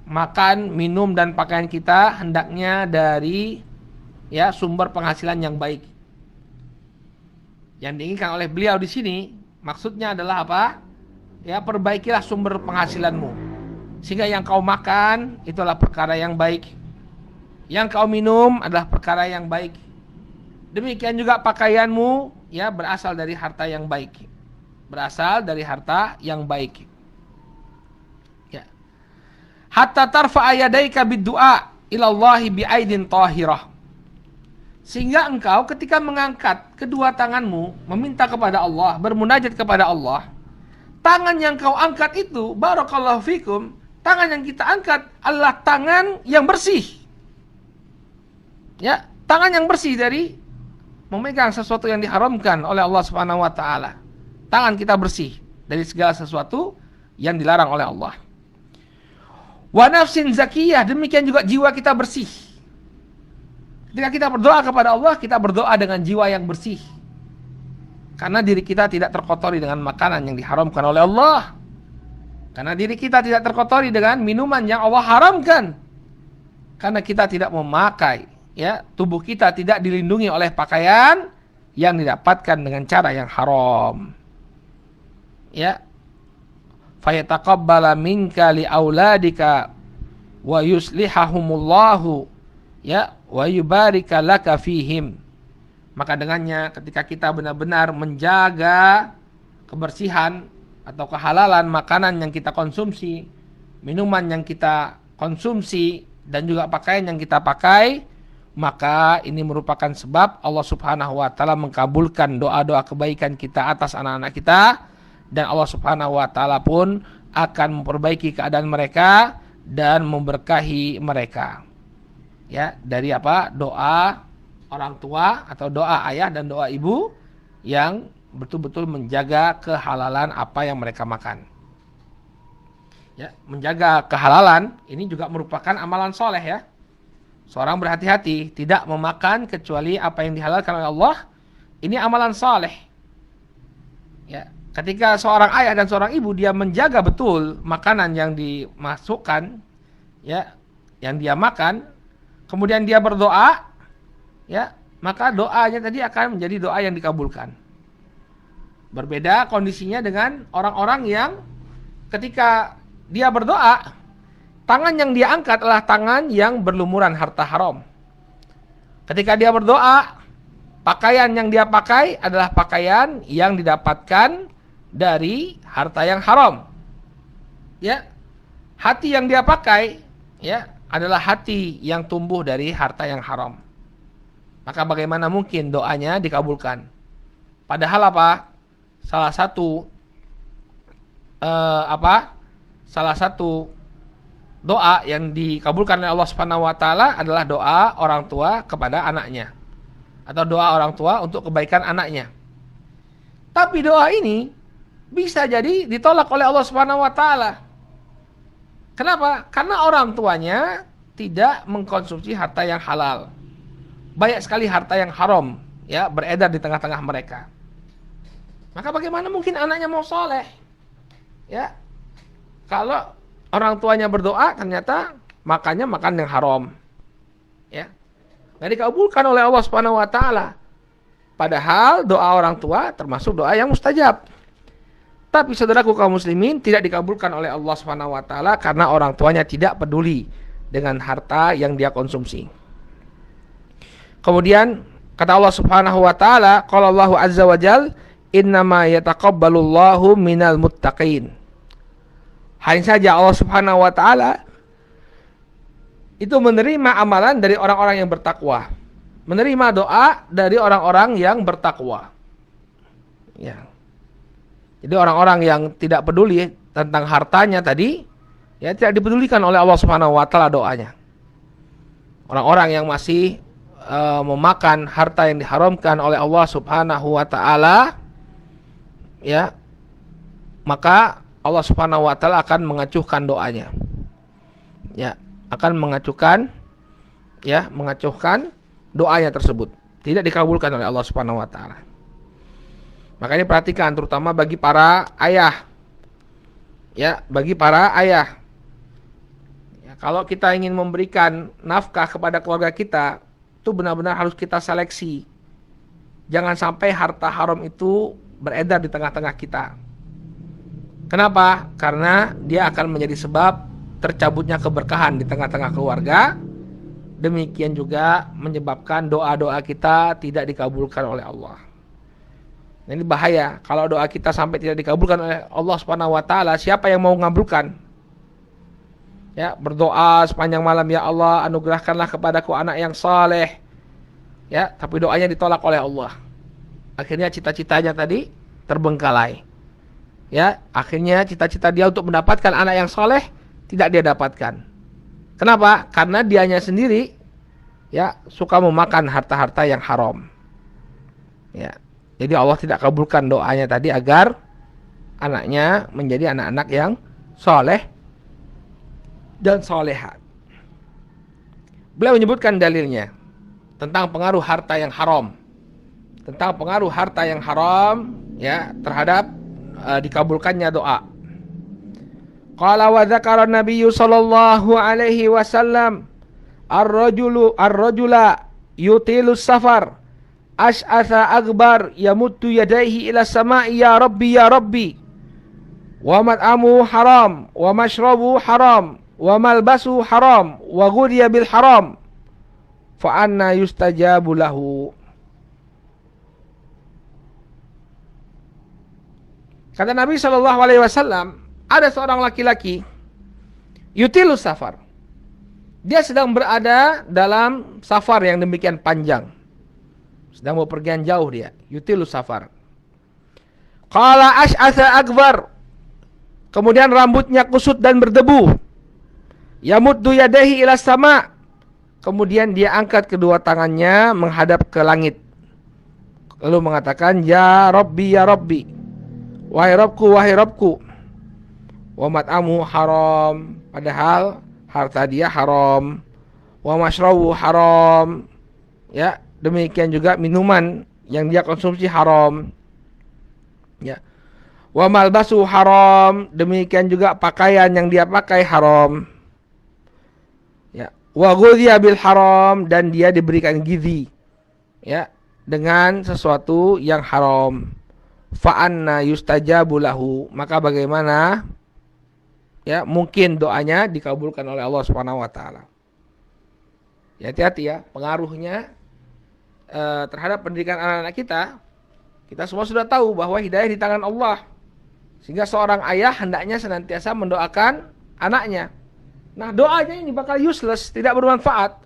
Makan, minum, dan pakaian kita hendaknya dari, ya, sumber penghasilan yang baik. Yang diinginkan oleh beliau di sini maksudnya adalah apa? Ya, perbaikilah sumber penghasilanmu sehingga yang kau makan itu adalah perkara yang baik, yang kau minum adalah perkara yang baik. Demikian juga pakaianmu ya berasal dari harta yang baik. Berasal dari harta yang baik. Ya. Hatta tarfa'a yadaika bid-du'a ilallahi bi'aidin tahirah. Sehingga engkau ketika mengangkat kedua tanganmu meminta kepada Allah, bermunajat kepada Allah, tangan yang kau angkat itu, barakallahu fikum, tangan yang kita angkat adalah tangan yang bersih. Ya, tangan yang bersih dari memegang sesuatu yang diharamkan oleh Allah Subhanahu wa taala. Tangan kita bersih dari segala sesuatu yang dilarang oleh Allah. Wa nafsin zakiyah, demikian juga jiwa kita bersih. Ketika kita berdoa kepada Allah, kita berdoa dengan jiwa yang bersih. Karena diri kita tidak terkotori dengan makanan yang diharamkan oleh Allah. Karena diri kita tidak terkotori dengan minuman yang Allah haramkan. Karena kita tidak memakai, ya, tubuh kita tidak dilindungi oleh pakaian yang didapatkan dengan cara yang haram. Ya. Fayataqabbala minka liauladika wa yuslihahumullahu, ya, wa yubarika laka fihim. Maka dengannya ketika kita benar-benar menjaga kebersihan atau kehalalan makanan yang kita konsumsi, minuman yang kita konsumsi, dan juga pakaian yang kita pakai, maka ini merupakan sebab Allah Subhanahu wa taala mengkabulkan doa-doa kebaikan kita atas anak-anak kita, dan Allah Subhanahu wa taala pun akan memperbaiki keadaan mereka dan memberkahi mereka. Ya, dari apa? Doa orang tua atau doa ayah dan doa ibu yang betul-betul menjaga kehalalan apa yang mereka makan. Ya, menjaga kehalalan ini juga merupakan amalan soleh, ya. Seorang berhati-hati tidak memakan kecuali apa yang dihalalkan oleh Allah. Ini amalan soleh. Ya, ketika seorang ayah dan seorang ibu dia menjaga betul makanan yang dimasukkan, ya, yang dia makan, kemudian dia berdoa, ya, maka doanya tadi akan menjadi doa yang dikabulkan. Berbeda kondisinya dengan orang-orang yang ketika dia berdoa, tangan yang dia angkat adalah tangan yang berlumuran harta haram. Ketika dia berdoa, pakaian yang dia pakai adalah pakaian yang didapatkan dari harta yang haram. Ya. Hati yang dia pakai, ya, adalah hati yang tumbuh dari harta yang haram. Maka bagaimana mungkin doanya dikabulkan? Padahal apa? Salah satu doa yang dikabulkan oleh Allah Subhanahu wa taala adalah doa orang tua kepada anaknya, atau doa orang tua untuk kebaikan anaknya. Tapi doa ini bisa jadi ditolak oleh Allah Subhanahu wa taala. Kenapa? Karena orang tuanya tidak mengkonsumsi harta yang halal. Banyak sekali harta yang haram, ya, beredar di tengah-tengah mereka. Maka bagaimana mungkin anaknya mau soleh? Ya, kalau orang tuanya berdoa ternyata makannya makan yang haram, ya, nggak dikabulkan oleh Allah Subhanahu wa taala. Padahal doa orang tua termasuk doa yang mustajab. Tapi saudaraku kaum muslimin, tidak dikabulkan oleh Allah Subhanahu wa taala karena orang tuanya tidak peduli dengan harta yang dia konsumsi. Kemudian kata Allah Subhanahu wa taala, qala Allahu azza wa jal, innama yataqabbalullahu minal muttaqin. Hanya saja Allah Subhanahu wa taala itu menerima amalan dari orang-orang yang bertakwa. Menerima doa dari orang-orang yang bertakwa. Ya. Jadi orang-orang yang tidak peduli tentang hartanya tadi, ya, tidak dipedulikan oleh Allah Subhanahu wa taala doanya. Orang-orang yang masih memakan harta yang diharamkan oleh Allah Subhanahu wa taala, ya, maka Allah Subhanahu wa taala akan mengacuhkan doanya. Ya, akan mengacuhkan doanya tersebut. Tidak dikabulkan oleh Allah Subhanahu wa taala. Makanya perhatikan terutama bagi para ayah. Ya, bagi para ayah. Ya, kalau kita ingin memberikan nafkah kepada keluarga kita, itu benar-benar harus kita seleksi. Jangan sampai harta haram itu beredar di tengah-tengah kita. Kenapa? Karena dia akan menjadi sebab tercabutnya keberkahan di tengah-tengah keluarga. Demikian juga menyebabkan doa-doa kita tidak dikabulkan oleh Allah. Nah, ini bahaya. Kalau doa kita sampai tidak dikabulkan oleh Allah Subhanahu wa taala, siapa yang mau mengabulkan? Ya, berdoa sepanjang malam, ya Allah, anugerahkanlah kepadaku anak yang saleh. Ya, tapi doanya ditolak oleh Allah. Akhirnya cita-citanya tadi terbengkalai. Ya, akhirnya cita-cita dia untuk mendapatkan anak yang saleh tidak dia dapatkan. Kenapa? Karena dianya sendiri ya suka memakan harta-harta yang haram. Ya. Jadi Allah tidak kabulkan doanya tadi agar anaknya menjadi anak-anak yang soleh dan solehat. Beliau menyebutkan dalilnya tentang pengaruh harta yang haram. Tentang pengaruh harta yang haram ya terhadap dikabulkannya doa. Qala wa dzakara Nabi sallallahu alaihi wasallam ar-rajula yutilus safar ash'atha akbar yamuddu yadayhi ila sama'i ya rabbi wa mat'amu haram wa mashrabu haram wa malbasu haram wa ghudhiya bil haram fa anna yustajabu lahu. Kata Nabi sallallahu alaihi wasallam, ada seorang laki-laki yutilus safar. Dia sedang berada dalam safar yang demikian panjang. Sedang bepergian jauh dia, yutilus safar. Qala ash'atha akbar. Kemudian rambutnya kusut dan berdebu. Yamuddu yadayhi ila sama. Kemudian dia angkat kedua tangannya menghadap ke langit. Lalu mengatakan, ya Rabbi. Wahai Rabbku. Wa mat'amu haram. Padahal harta dia haram. Wa mashrabu haram. Ya, demikian juga minuman yang dia konsumsi haram. Ya. Wa malbasu haram. Demikian juga pakaian yang dia pakai haram. Ya. Wa ghudhiya bil haram, dan dia diberikan gizi. Ya, dengan sesuatu yang haram. Fa anna yustajabu lahu. Maka bagaimana ya mungkin doanya dikabulkan oleh Allah Subhanahu wa taala. Ya, hati-hati ya pengaruhnya terhadap pendidikan anak-anak kita. Kita semua sudah tahu bahwa hidayah di tangan Allah. Sehingga seorang ayah hendaknya senantiasa mendoakan anaknya. Nah, doanya ini bakal useless, tidak bermanfaat.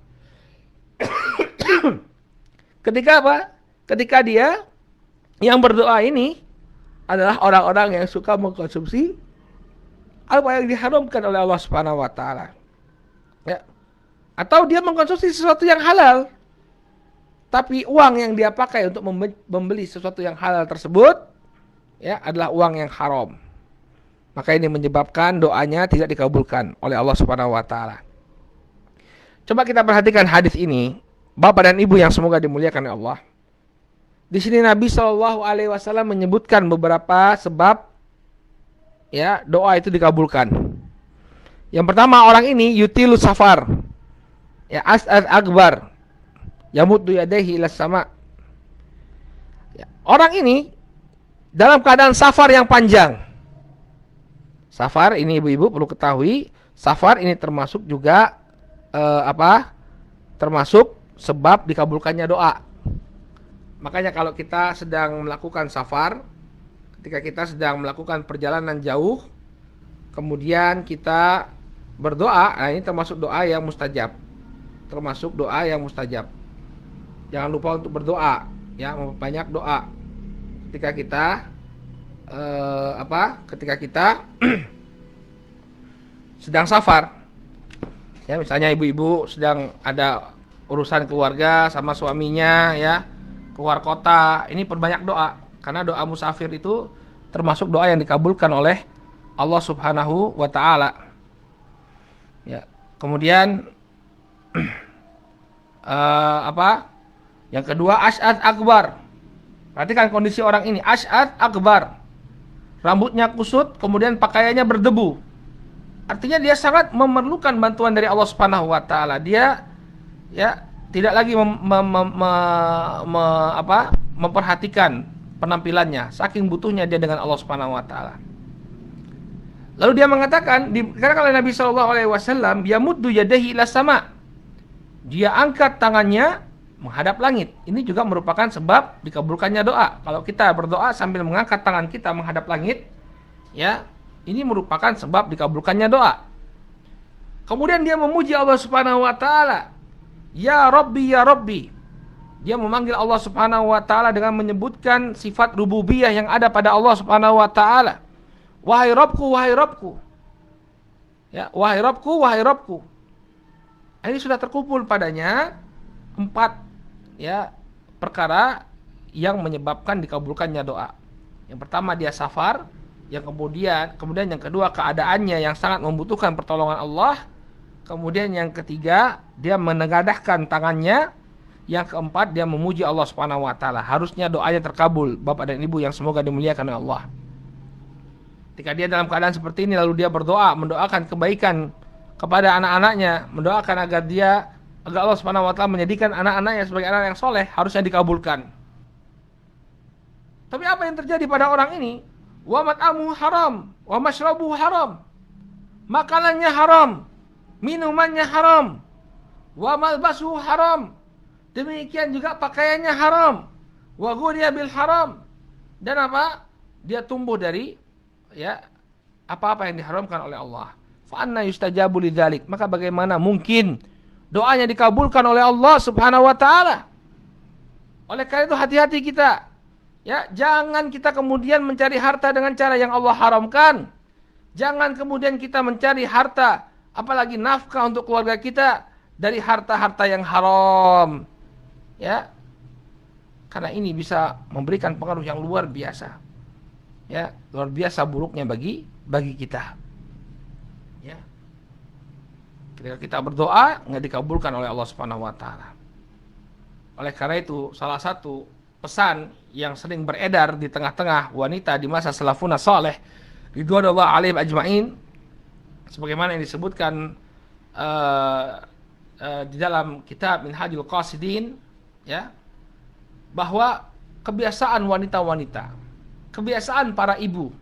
Ketika apa? Ketika dia yang berdoa ini adalah orang-orang yang suka mengkonsumsi apa yang diharamkan oleh Allah Subhanahu wa taala. Ya. Atau dia mengkonsumsi sesuatu yang halal, tapi uang yang dia pakai untuk membeli sesuatu yang halal tersebut ya adalah uang yang haram. Maka ini menyebabkan doanya tidak dikabulkan oleh Allah Subhanahu wa taala. Coba kita perhatikan hadis ini, Bapak dan Ibu yang semoga dimuliakan oleh Allah. Di sini Nabi Shallallahu alaihi wasallam menyebutkan beberapa sebab ya doa itu dikabulkan. Yang pertama, orang ini yutilu safar. Ya, as'ad akbar. Yamuddu yadayhi ila sama. Ya, orang ini dalam keadaan safar yang panjang. Safar ini ibu-ibu perlu ketahui, safar ini termasuk juga termasuk sebab dikabulkannya doa. Makanya kalau kita sedang melakukan safar, ketika kita sedang melakukan perjalanan jauh, kemudian kita berdoa, nah ini termasuk doa yang mustajab. Termasuk doa yang mustajab. Jangan lupa untuk berdoa, ya, memperbanyak doa. Ketika kita ketika kita sedang safar. Ya, misalnya ibu-ibu sedang ada urusan keluarga sama suaminya, ya, keluar kota, ini perbanyak doa. Karena doa musafir itu termasuk doa yang dikabulkan oleh Allah Subhanahu wa taala. Ya, kemudian yang kedua, ash'ad akbar. Perhatikan kondisi orang ini, ash'ad akbar. Rambutnya kusut, kemudian pakaiannya berdebu. Artinya dia sangat memerlukan bantuan dari Allah Subhanahu wa taala. Dia ya tidak lagi memperhatikan penampilannya, saking butuhnya dia dengan Allah Subhanahu wa taala. Lalu dia mengatakan, karena kalau Nabi sallallahu alaihi wasallam yamuddu yadayhi ila sama. Dia angkat tangannya menghadap langit. Ini juga merupakan sebab dikabulkannya doa. Kalau kita berdoa sambil mengangkat tangan kita menghadap langit, ya, ini merupakan sebab dikabulkannya doa. Kemudian dia memuji Allah Subhanahu wa taala. Ya Rabbi, ya Rabbi. Dia memanggil Allah Subhanahu wa taala dengan menyebutkan sifat rububiyah yang ada pada Allah Subhanahu wa taala. Wahai Rabbku, wahai Rabbku. Ya, wahai Rabbku, wahai Rabbku. Ini sudah terkumpul padanya 4 ya perkara yang menyebabkan dikabulkannya doa. Yang pertama dia safar, yang kemudian yang kedua keadaannya yang sangat membutuhkan pertolongan Allah. Kemudian yang ketiga dia menengadahkan tangannya. Yang keempat dia memuji Allah Subhanahu wa taala. Harusnya doanya terkabul, Bapak dan Ibu yang semoga dimuliakan oleh Allah. Ketika dia dalam keadaan seperti ini lalu dia berdoa, mendoakan kebaikan kepada anak-anaknya, mendoakan agar Allah Subhanahu wa taala menjadikan anak-anaknya sebagai anak yang soleh, harusnya dikabulkan. Tapi apa yang terjadi pada orang ini? Wa mat'amuhu haram, wa mashrabuhu haram. Makanannya haram, minumannya haram, wa malbasuhu haram. Demikian juga pakaiannya haram. Wa ghudhiya bil haram. Dan apa? Dia tumbuh dari ya apa-apa yang diharamkan oleh Allah. Fa anna yustajabu lidzalik. Maka bagaimana mungkin doanya dikabulkan oleh Allah Subhanahu wa taala? Oleh karena itu hati-hati kita. Ya, jangan kita kemudian mencari harta dengan cara yang Allah haramkan. Jangan kemudian kita mencari harta, apalagi nafkah untuk keluarga kita dari harta-harta yang haram. Ya. Karena ini bisa memberikan pengaruh yang luar biasa. Ya, luar biasa buruknya bagi kita. Ya. Ketika kita berdoa nggak dikabulkan oleh Allah Subhanahu wa taala. Oleh karena itu, salah satu pesan yang sering beredar di tengah-tengah wanita di masa salafuna saleh ridwanullah alaihim ajmain, sebagaimana yang disebutkan di dalam kitab Minhajul Qasidin, ya, bahwa kebiasaan wanita-wanita, kebiasaan para ibu,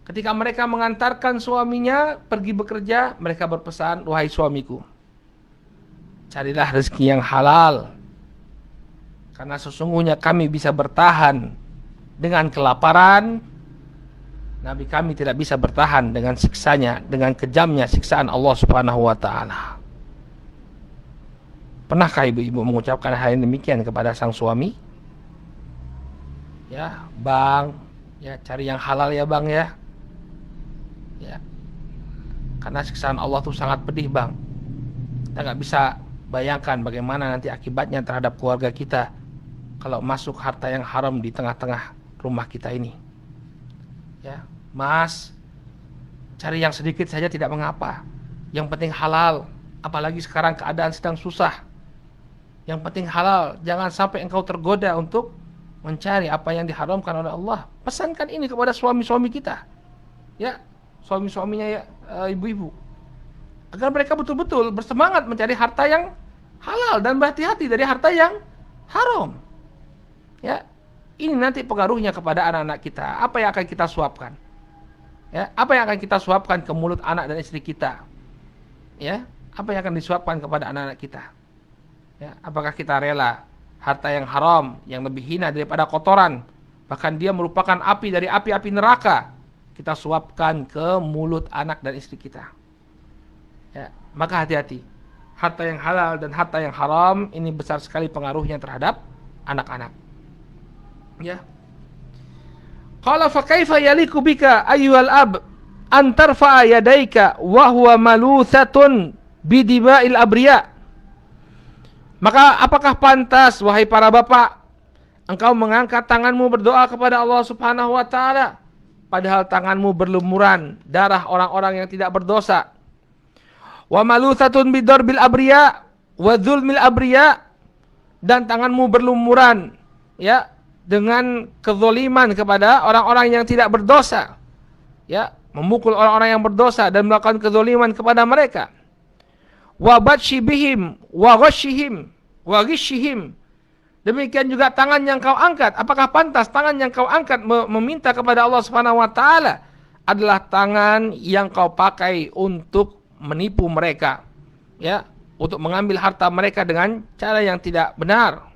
ketika mereka mengantarkan suaminya pergi bekerja, mereka berpesan, wahai suamiku, carilah rezeki yang halal, karena sesungguhnya kami bisa bertahan dengan kelaparan, Nabi kami tidak bisa bertahan dengan siksanya, dengan kejamnya siksaan Allah Subhanahu wa taala. Pernahkah ibu-ibu mengucapkan hal yang demikian kepada sang suami? Ya, bang, ya cari yang halal ya bang ya. Ya, karena siksaan Allah itu sangat pedih bang. Kita nggak bisa bayangkan bagaimana nanti akibatnya terhadap keluarga kita kalau masuk harta yang haram di tengah-tengah rumah kita ini. Ya, mas, cari yang sedikit saja tidak mengapa. Yang penting halal. Apalagi sekarang keadaan sedang susah. Yang penting halal. Jangan sampai engkau tergoda untuk mencari apa yang diharamkan oleh Allah. Pesankan ini kepada suami-suami kita. Ya, suami-suaminya ya, ibu-ibu. Agar mereka betul-betul bersemangat mencari harta yang halal dan berhati-hati dari harta yang haram. Ya, ini nanti pengaruhnya kepada anak-anak kita. Apa yang akan kita suapkan? Ya, apa yang akan kita suapkan ke mulut anak dan istri kita? Ya, apa yang akan disuapkan kepada anak-anak kita? Ya, apakah kita rela harta yang haram, yang lebih hina daripada kotoran, bahkan dia merupakan api dari api-api neraka, kita suapkan ke mulut anak dan istri kita? Ya, maka hati-hati. Harta yang halal dan harta yang haram ini besar sekali pengaruhnya terhadap anak-anak. Ya. Qala fa kaifa yaliku bika ayyuhal ab an tarfa'a yadayka wa huwa maluthatun bidima'il abriya. Maka apakah pantas wahai para bapak engkau mengangkat tanganmu berdoa kepada Allah Subhanahu wa taala padahal tanganmu berlumuran darah orang-orang yang tidak berdosa. Wa maluthatun bidarbil abriya wa dzulmil abriya, dan tanganmu berlumuran ya dengan kezaliman kepada orang-orang yang tidak berdosa, ya, memukul orang-orang yang berdosa dan melakukan kezaliman kepada mereka. Wa batshi bihim wa ghashihim wa ghishihim, demikian juga tangan yang kau angkat, apakah pantas tangan yang kau angkat meminta kepada Allah Subhanahu wa taala adalah tangan yang kau pakai untuk menipu mereka, ya, untuk mengambil harta mereka dengan cara yang tidak benar,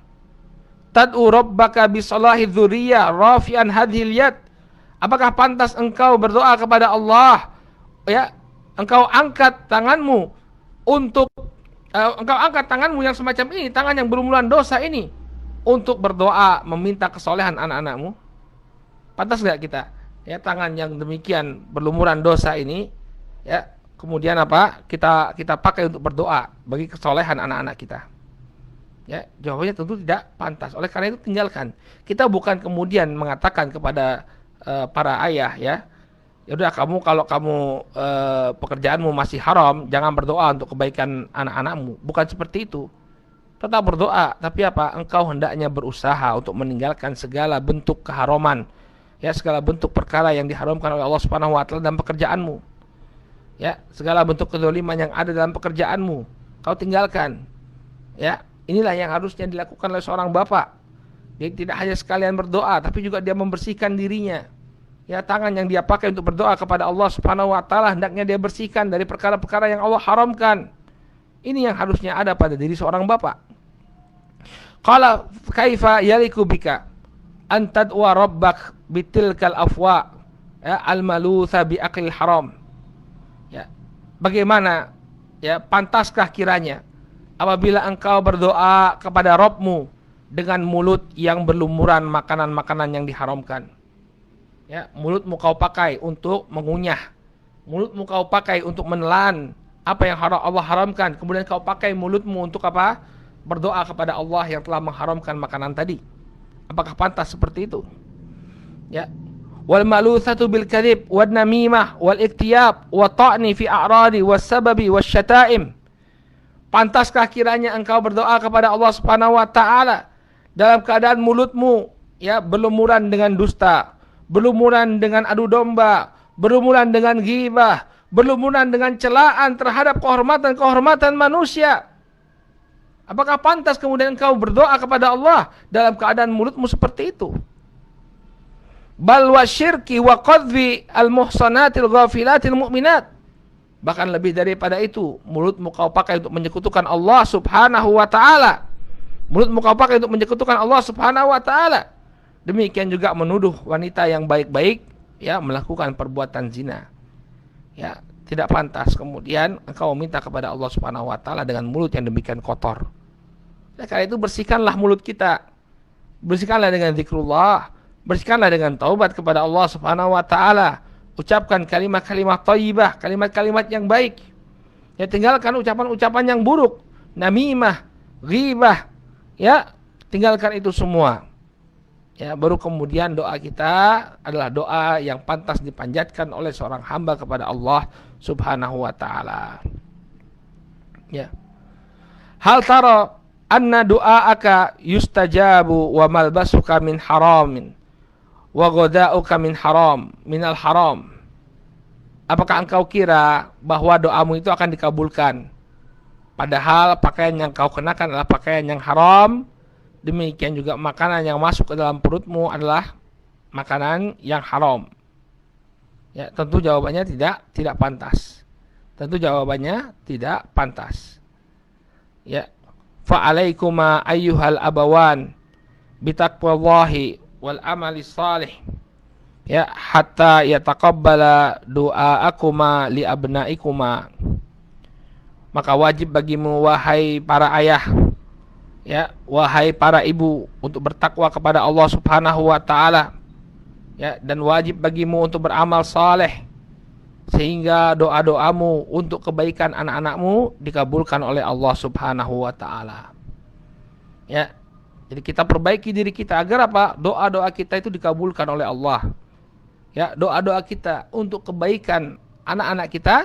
tad'u rabbaka bisalahi dzurriyyah rafi'an hadhil yad? Apakah pantas engkau berdoa kepada Allah, ya, engkau angkat tanganmu untuk engkau angkat tanganmu yang semacam ini, tangan yang berumuran dosa ini, untuk berdoa meminta kesolehan anak-anakmu? Pantas enggak kita, ya, tangan yang demikian berlumuran dosa ini, ya, kemudian apa? Kita pakai untuk berdoa bagi kesolehan anak-anak kita. Ya, jawabannya tentu tidak pantas. Oleh karena itu tinggalkan. Kita bukan kemudian mengatakan kepada para ayah, ya, ya udah kalau kamu pekerjaanmu masih haram, jangan berdoa untuk kebaikan anak-anakmu. Bukan seperti itu. Tetap berdoa, tapi apa? Engkau hendaknya berusaha untuk meninggalkan segala bentuk keharaman, ya, segala bentuk perkara yang diharamkan oleh Allah Subhanahu wa taala dalam pekerjaanmu. Ya, segala bentuk kezaliman yang ada dalam pekerjaanmu, kau tinggalkan. Ya, inilah yang harusnya dilakukan oleh seorang bapak. Dia tidak hanya sekalian berdoa, tapi juga dia membersihkan dirinya. Ya, tangan yang dia pakai untuk berdoa kepada Allah Subhanahu wa taala hendaknya dia bersihkan dari perkara-perkara yang Allah haramkan. Ini yang harusnya ada pada diri seorang bapak. Qala kaifa yaliku bika an tad'u rabbak bitilkal afwa, ya, al-malutha bi aqlil haram. Ya, bagaimana, ya, pantaskah kiranya apabila engkau berdoa kepada Rabbmu dengan mulut yang berlumuran makanan-makanan yang diharamkan. Ya, mulutmu kau pakai untuk mengunyah, mulutmu kau pakai untuk menelan apa yang Allah haramkan, kemudian kau pakai mulutmu untuk apa? Berdoa kepada Allah yang telah mengharamkan makanan tadi. Apakah pantas seperti itu? Ya. Wal maluthatu bil kadhib wan namimah wal iktiyab wa ta'ni fi a'radi was sababi was syata'im. Pantaskah kiranya engkau berdoa kepada Allah Subhanahu wa taala dalam keadaan mulutmu, ya, berlumuran dengan dusta, berlumuran dengan adu domba, berlumuran dengan ghibah, berlumuran dengan celaan terhadap kehormatan-kehormatan manusia? Apakah pantas kemudian engkau berdoa kepada Allah dalam keadaan mulutmu seperti itu? Bal wa syirki wa qadfi al-muhsanatil ghafilatil mu'minat. Bahkan lebih daripada itu, mulutmu kau pakai untuk menyekutukan Allah Subhanahu wa taala. Mulutmu kau pakai untuk menyekutukan Allah Subhanahu wa taala. Demikian juga menuduh wanita yang baik-baik, ya, melakukan perbuatan zina. Ya, tidak pantas kemudian engkau meminta kepada Allah Subhanahu wa taala dengan mulut yang demikian kotor. Oleh karena itu bersihkanlah mulut kita. Bersihkanlah dengan zikrullah, bersihkanlah dengan taubat kepada Allah Subhanahu wa taala. Ucapkan kalimat-kalimat thayyibah, kalimat-kalimat yang baik. Ya, tinggalkan ucapan-ucapan yang buruk, namimah, ghibah. Ya, tinggalkan itu semua. Ya, baru kemudian doa kita adalah doa yang pantas dipanjatkan oleh seorang hamba kepada Allah Subhanahu wa taala. Ya. Hal tara anna du'aaka yustajabu wa malbasuka min haramin wa ghada'uka min haram minal haram. Apakah engkau kira bahwa doamu itu akan dikabulkan padahal pakaian yang kau kenakan adalah pakaian yang haram? Demikian juga makanan yang masuk ke dalam perutmu adalah makanan yang haram. Ya, tentu jawabannya tidak pantas. Tentu jawabannya tidak pantas. Ya, fa alaikuma ayyuhal abawan bitaqwallahi wal amali salih, ya, hatta yataqabbala du'aakuma li abnaikuma. Maka wajib bagimu wahai para ayah, ya, wahai para ibu, untuk bertakwa kepada Allah Subhanahu wa taala, ya, dan wajib bagimu untuk beramal saleh sehingga doa-doamu untuk kebaikan anak-anakmu dikabulkan oleh Allah Subhanahu wa taala. Ya. Jadi kita perbaiki diri kita agar apa? Doa-doa kita itu dikabulkan oleh Allah. Ya, doa-doa kita untuk kebaikan anak-anak kita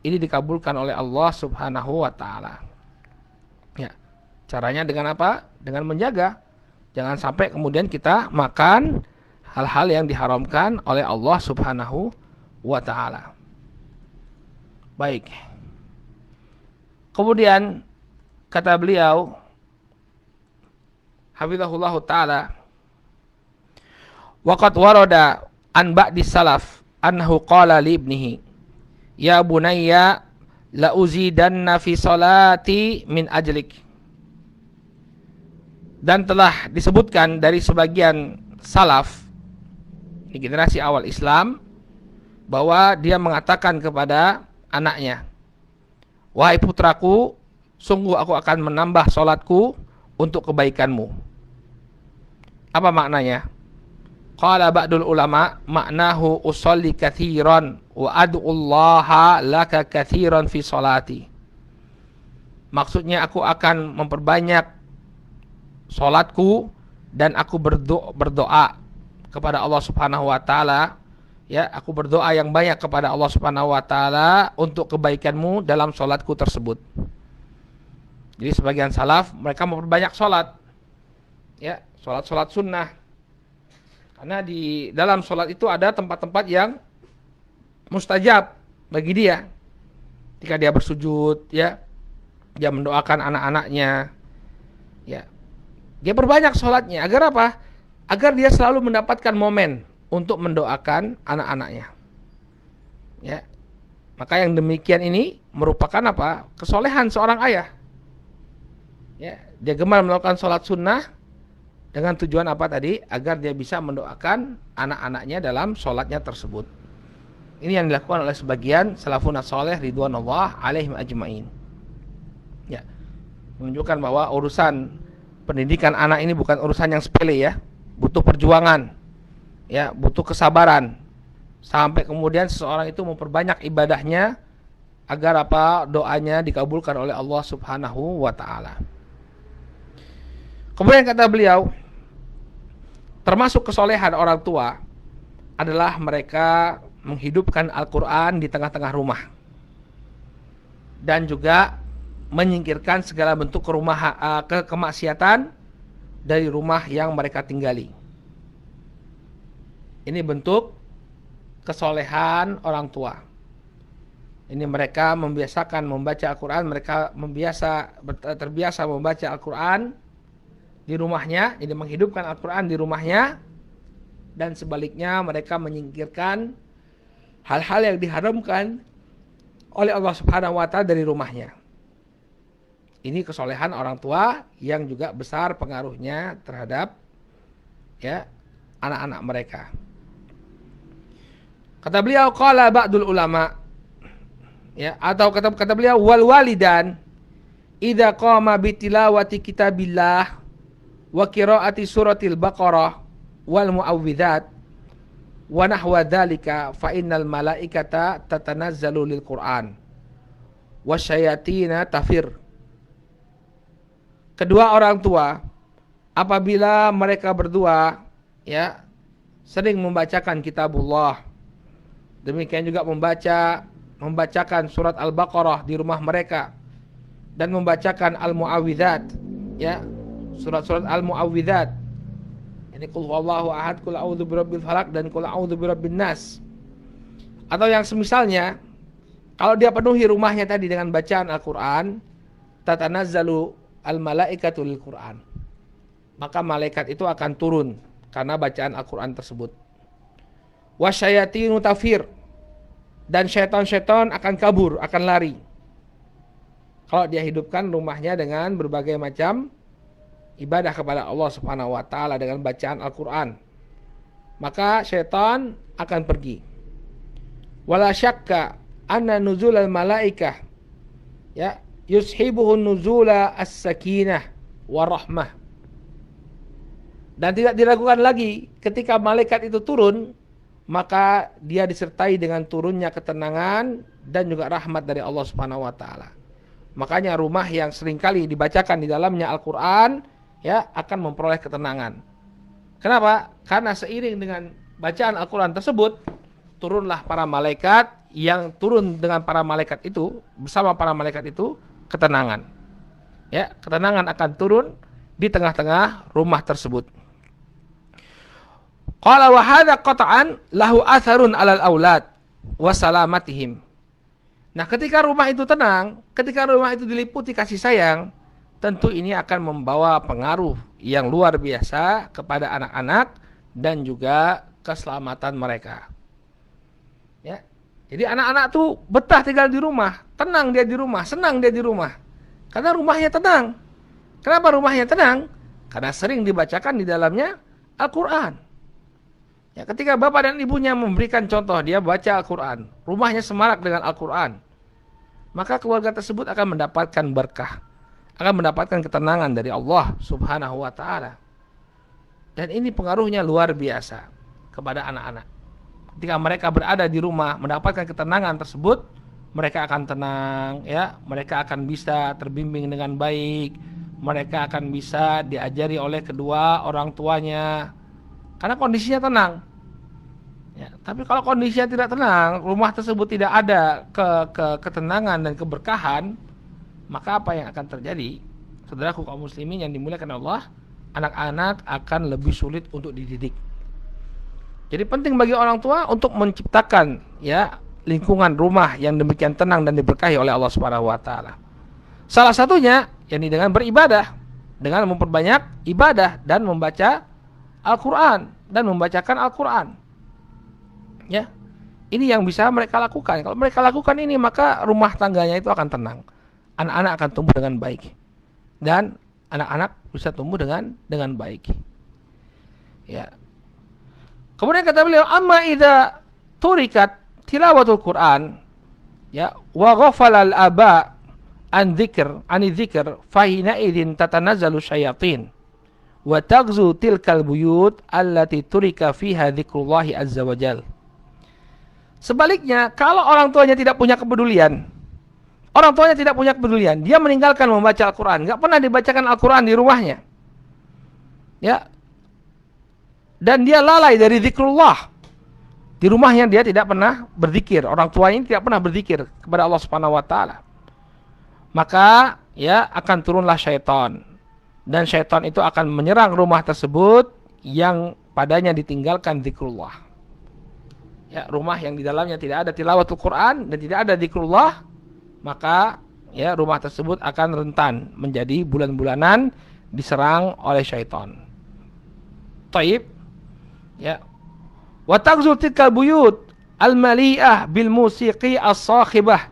ini dikabulkan oleh Allah Subhanahu wa taala. Ya. Caranya dengan apa? Dengan menjaga. Jangan sampai kemudian kita makan hal-hal yang diharamkan oleh Allah Subhanahu wa taala. Baik. Kemudian kata beliau hafizahullahu ta'ala, waqad warada an ba'di salaf annahu qala li ibnihi, ya bunayya la uzidanna fi salati min ajlik. Dan telah disebutkan dari sebagian salaf di generasi awal Islam bahwa dia mengatakan kepada anaknya, "Wahai putraku, sungguh aku akan menambah sholatku untuk kebaikanmu." Apa maknanya? Qala ba'dul ulama, maknahu usolli kathiran wa ad'ullaha laka kathiran fi sholati. Maksudnya aku akan memperbanyak sholatku dan aku berdoa kepada Allah Subhanahu wa taala, ya, aku berdoa yang banyak kepada Allah Subhanahu wa taala untuk kebaikanmu dalam sholatku tersebut. Jadi sebagian salaf mereka memperbanyak sholat, ya, sholat sunnah, karena di dalam sholat itu ada tempat-tempat yang mustajab bagi dia. Ketika dia bersujud, ya, dia mendoakan anak-anaknya, ya, dia berbanyak sholatnya. Agar apa? Agar dia selalu mendapatkan momen untuk mendoakan anak-anaknya, ya. Maka yang demikian ini merupakan apa? Kesolehan seorang ayah, ya. Dia gemar melakukan sholat sunnah dengan tujuan apa tadi? Agar dia bisa mendoakan anak-anaknya dalam sholatnya tersebut. Ini yang dilakukan oleh sebagian salafun saleh ridwanullah alaihim ajmain, ya. Menunjukkan bahwa urusan pendidikan anak ini bukan urusan yang sepele, ya. Butuh perjuangan, ya, butuh kesabaran, sampai kemudian seseorang itu memperbanyak ibadahnya agar apa? Doanya dikabulkan oleh Allah Subhanahu wa taala. Kemudian kata beliau, termasuk kesolehan orang tua adalah mereka menghidupkan Al-Quran di tengah-tengah rumah dan juga menyingkirkan segala bentuk kemaksiatan dari rumah yang mereka tinggali. Ini bentuk kesolehan orang tua. Ini mereka membiasakan membaca Al-Quran, mereka terbiasa membaca Al-Quran di rumahnya, jadi menghidupkan Al-Quran di rumahnya, dan sebaliknya mereka menyingkirkan hal-hal yang diharamkan oleh Allah Subhanahu wa taala dari rumahnya. Ini kesolehan orang tua yang juga besar pengaruhnya terhadap, ya, anak-anak mereka. Kata beliau, qala ba'dul ulama, ya, atau kata beliau, wal walidan idza qama bi tilawati kitabillah wa qiraati suratil baqarah wal muawwidzat wa nahwa dzalika fa innal malaikata tatanazzalu lil Qur'an wasyayatina tafir. Kedua orang tua apabila mereka berdua, ya, sering membacakan kitabullah, demikian juga membacakan surat Al-Baqarah di rumah mereka dan membacakan Al-Mu'awwidzat, ya, surat-surat Al-Mu'awwidzat. Ini qul huwallahu ahad, qul a'udzu birabbil falaq, dan qul a'udzu birabbin nas. Atau yang semisalnya, kalau dia penuhi rumahnya tadi dengan bacaan Al-Qur'an, tatanazzalu al-malaikatu lil Qur'an. Maka malaikat itu akan turun karena bacaan Al-Qur'an tersebut. Wasyayatinu tafir, dan syaitan-syaitan akan kabur, akan lari. Kalau dia hidupkan rumahnya dengan berbagai macam ibadah kepada Allah Subhanahu wa taala dengan bacaan Al-Qur'an, maka syaitan akan pergi. Wala syakka anna nuzulal malaikah, ya, yushibuhun nuzula as-sakinah warahmah. Dan tidak diragukan lagi ketika malaikat itu turun, maka dia disertai dengan turunnya ketenangan dan juga rahmat dari Allah Subhanahu wa taala. Makanya rumah yang seringkali dibacakan di dalamnya Al-Qur'an, ya, akan memperoleh ketenangan. Kenapa? Karena seiring dengan bacaan Al-Qur'an tersebut, turunlah para malaikat, yang turun dengan para malaikat itu, bersama para malaikat itu, ketenangan. Ya, ketenangan akan turun di tengah-tengah rumah tersebut. Qala wa hadza qat'an lahu atharun 'alal aulad wa salamatihim. Nah, ketika rumah itu tenang, ketika rumah itu diliputi kasih sayang, tentu ini akan membawa pengaruh yang luar biasa kepada anak-anak dan juga keselamatan mereka. Ya. Jadi anak-anak tuh betah tinggal di rumah, tenang dia di rumah, senang dia di rumah. Karena rumahnya tenang. Kenapa rumahnya tenang? Karena sering dibacakan di dalamnya Al-Quran. Ya, ketika bapak dan ibunya memberikan contoh, dia baca Al-Quran, rumahnya semarak dengan Al-Quran, maka keluarga tersebut akan mendapatkan berkah, akan mendapatkan ketenangan dari Allah Subhanahu wa Ta'ala. Dan ini pengaruhnya luar biasa kepada anak-anak. Ketika mereka berada di rumah mendapatkan ketenangan tersebut, mereka akan tenang, ya, mereka akan bisa terbimbing dengan baik, mereka akan bisa diajari oleh kedua orang tuanya, karena kondisinya tenang. Ya, tapi kalau kondisinya tidak tenang, rumah tersebut tidak ada ketenangan dan keberkahan, maka apa yang akan terjadi? Saudaraku kaum muslimin yang dimuliakan Allah, anak-anak akan lebih sulit untuk dididik. Jadi penting bagi orang tua untuk menciptakan, ya, lingkungan rumah yang demikian tenang dan diberkahi oleh Allah Subhanahu wa Ta'ala. Salah satunya yakni dengan beribadah, dengan memperbanyak ibadah dan membaca Al-Quran dan membacakan Al-Quran. Ya, ini yang bisa mereka lakukan. Kalau mereka lakukan ini, maka rumah tangganya itu akan tenang. Anak-anak akan tumbuh dengan baik, dan anak-anak bisa tumbuh dengan baik. Ya. Kemudian kata beliau, amma idza turikat tilawatul Quran, ya, wa ghafala al-aba an dzikr fahina idzin tatanazzalu syayatin wa taghzu tilkal buyut allati turika fiha dzikrullahi azza wajal. Sebaliknya, kalau orang tuanya tidak punya kepedulian, dia meninggalkan membaca Al-Quran, nggak pernah dibacakan Al-Quran di rumahnya, ya, dan dia lalai dari zikrullah. Di rumahnya dia tidak pernah berzikir, orang tuanya ini tidak pernah berzikir kepada Allah Subhanahu wa Ta'ala, maka ya akan turunlah syaitan, dan syaitan itu akan menyerang rumah tersebut yang padanya ditinggalkan zikrullah. Ya, rumah yang di dalamnya tidak ada tilawatul Quran dan tidak ada zikrullah, maka ya rumah tersebut akan rentan menjadi bulan-bulanan diserang oleh syaitan. Taib, ya. Wa taghzul tilkal buyut al-mali'ah bil musiqi as-sakhibah.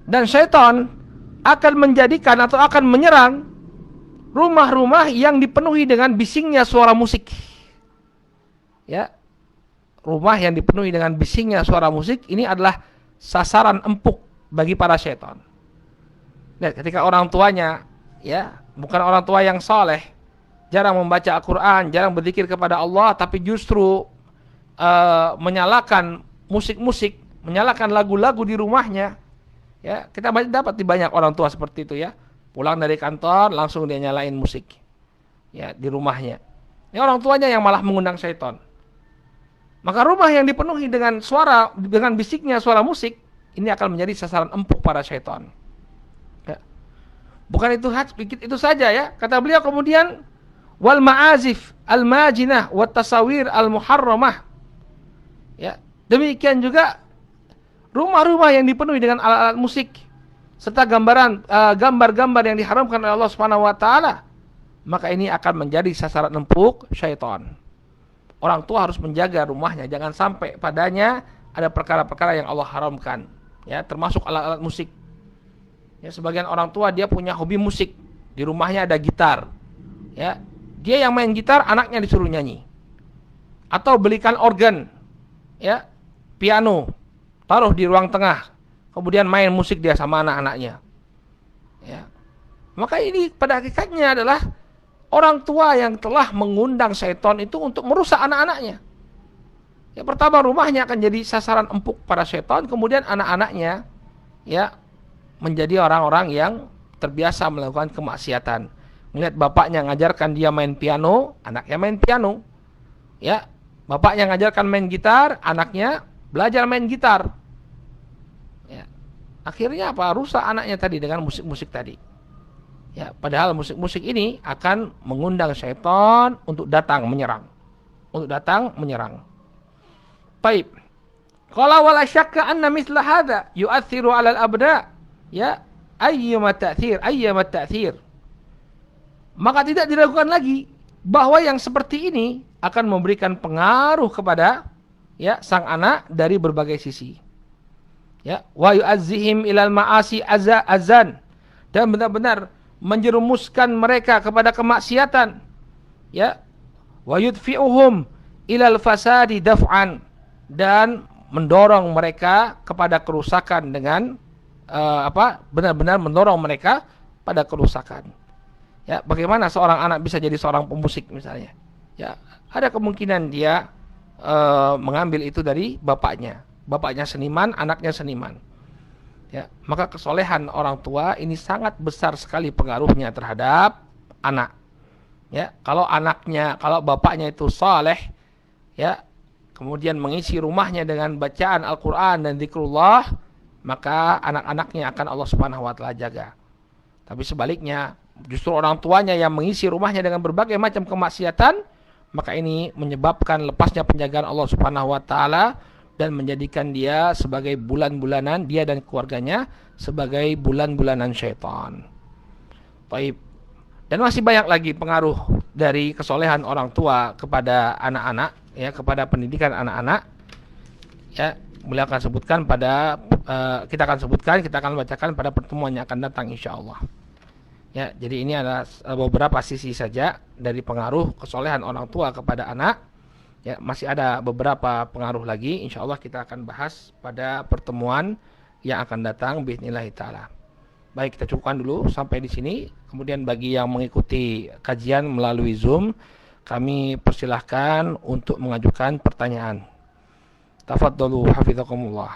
Dan syaitan akan menjadikan atau akan menyerang rumah-rumah yang dipenuhi dengan bisingnya suara musik. Ya. Rumah yang dipenuhi dengan bisingnya suara musik ini adalah sasaran empuk bagi para syaitan. Lihat, ketika orang tuanya, ya, bukan orang tua yang saleh, jarang membaca Al-Quran, jarang berzikir kepada Allah, tapi justru menyalakan musik-musik, menyalakan lagu-lagu di rumahnya, ya, kita dapat di banyak orang tua seperti itu, ya. Pulang dari kantor langsung dia nyalain musik, ya, di rumahnya. Ini orang tuanya yang malah mengundang syaitan. Maka rumah yang dipenuhi dengan bisiknya suara musik, ini akan menjadi sasaran empuk para syaitan. Ya. Bukan itu saja, ya. Kata beliau kemudian, wal ma'azif al-majinah wat tasawir al-muharramah. Ya. Demikian juga rumah-rumah yang dipenuhi dengan alat-alat musik serta gambar-gambar yang diharamkan oleh Allah Subhanahu wa Ta'ala, maka ini akan menjadi sasaran empuk syaitan. Orang tua harus menjaga rumahnya, jangan sampai padanya ada perkara-perkara yang Allah haramkan, ya, termasuk alat-alat musik. Ya, sebagian orang tua dia punya hobi musik, di rumahnya ada gitar, ya, dia yang main gitar, anaknya disuruh nyanyi, atau belikan organ, ya, piano, taruh di ruang tengah, kemudian main musik dia sama anak-anaknya, ya. Maka ini pada hakikatnya adalah orang tua yang telah mengundang syaitan itu untuk merusak anak-anaknya. Ya, pertama rumahnya akan jadi sasaran empuk para syaitan, kemudian anak-anaknya, ya, menjadi orang-orang yang terbiasa melakukan kemaksiatan. Melihat bapaknya ngajarkan dia main piano, anaknya main piano. Ya, bapaknya ngajarkan main gitar, anaknya belajar main gitar. Ya. Akhirnya apa? Rusak anaknya tadi dengan musik-musik tadi. Ya, padahal musik-musik ini akan mengundang syaitan untuk datang menyerang. Baik. Qala wala syakka anna mithla hadha yu'athiru 'ala al-abna, ya, ayyama ta'thir. Maka tidak diragukan lagi bahwa yang seperti ini akan memberikan pengaruh kepada, ya, sang anak dari berbagai sisi. Ya, wa yu'azzihim ilal ma'asi azan, dan benar-benar menjerumuskan mereka kepada kemaksiatan, ya, wa yudfi'uhum ilal fasadi daf'an, dan mendorong mereka kepada kerusakan dengan benar-benar mendorong mereka pada kerusakan. Ya, bagaimana seorang anak bisa jadi seorang pemusik misalnya? Ya, ada kemungkinan dia mengambil itu dari bapaknya. Bapaknya seniman, anaknya seniman. Ya, maka kesolehan orang tua ini sangat besar sekali pengaruhnya terhadap anak. Ya, kalau bapaknya itu saleh, ya, kemudian mengisi rumahnya dengan bacaan Al-Qur'an dan zikrullah, maka anak-anaknya akan Allah Subhanahu wa taala jaga. Tapi sebaliknya, justru orang tuanya yang mengisi rumahnya dengan berbagai macam kemaksiatan, maka ini menyebabkan lepasnya penjagaan Allah Subhanahu wa taala dan menjadikan dia sebagai bulan-bulanan, dia dan keluarganya sebagai bulan-bulanan syaitan. Baik. Dan masih banyak lagi pengaruh dari kesolehan orang tua kepada anak-anak, ya, kepada pendidikan anak-anak. Ya, beliau akan sebutkan kita akan bacakan pada pertemuan yang akan datang insyaallah. Ya, jadi ini adalah beberapa sisi saja dari pengaruh kesolehan orang tua kepada anak. Ya, masih ada beberapa pengaruh lagi, insyaallah kita akan bahas pada pertemuan yang akan datang bismillah taala. Baik, kita cukupkan dulu sampai di sini. Kemudian bagi yang mengikuti kajian melalui Zoom, kami persilahkan untuk mengajukan pertanyaan. Tafadhalu hafizakumullah.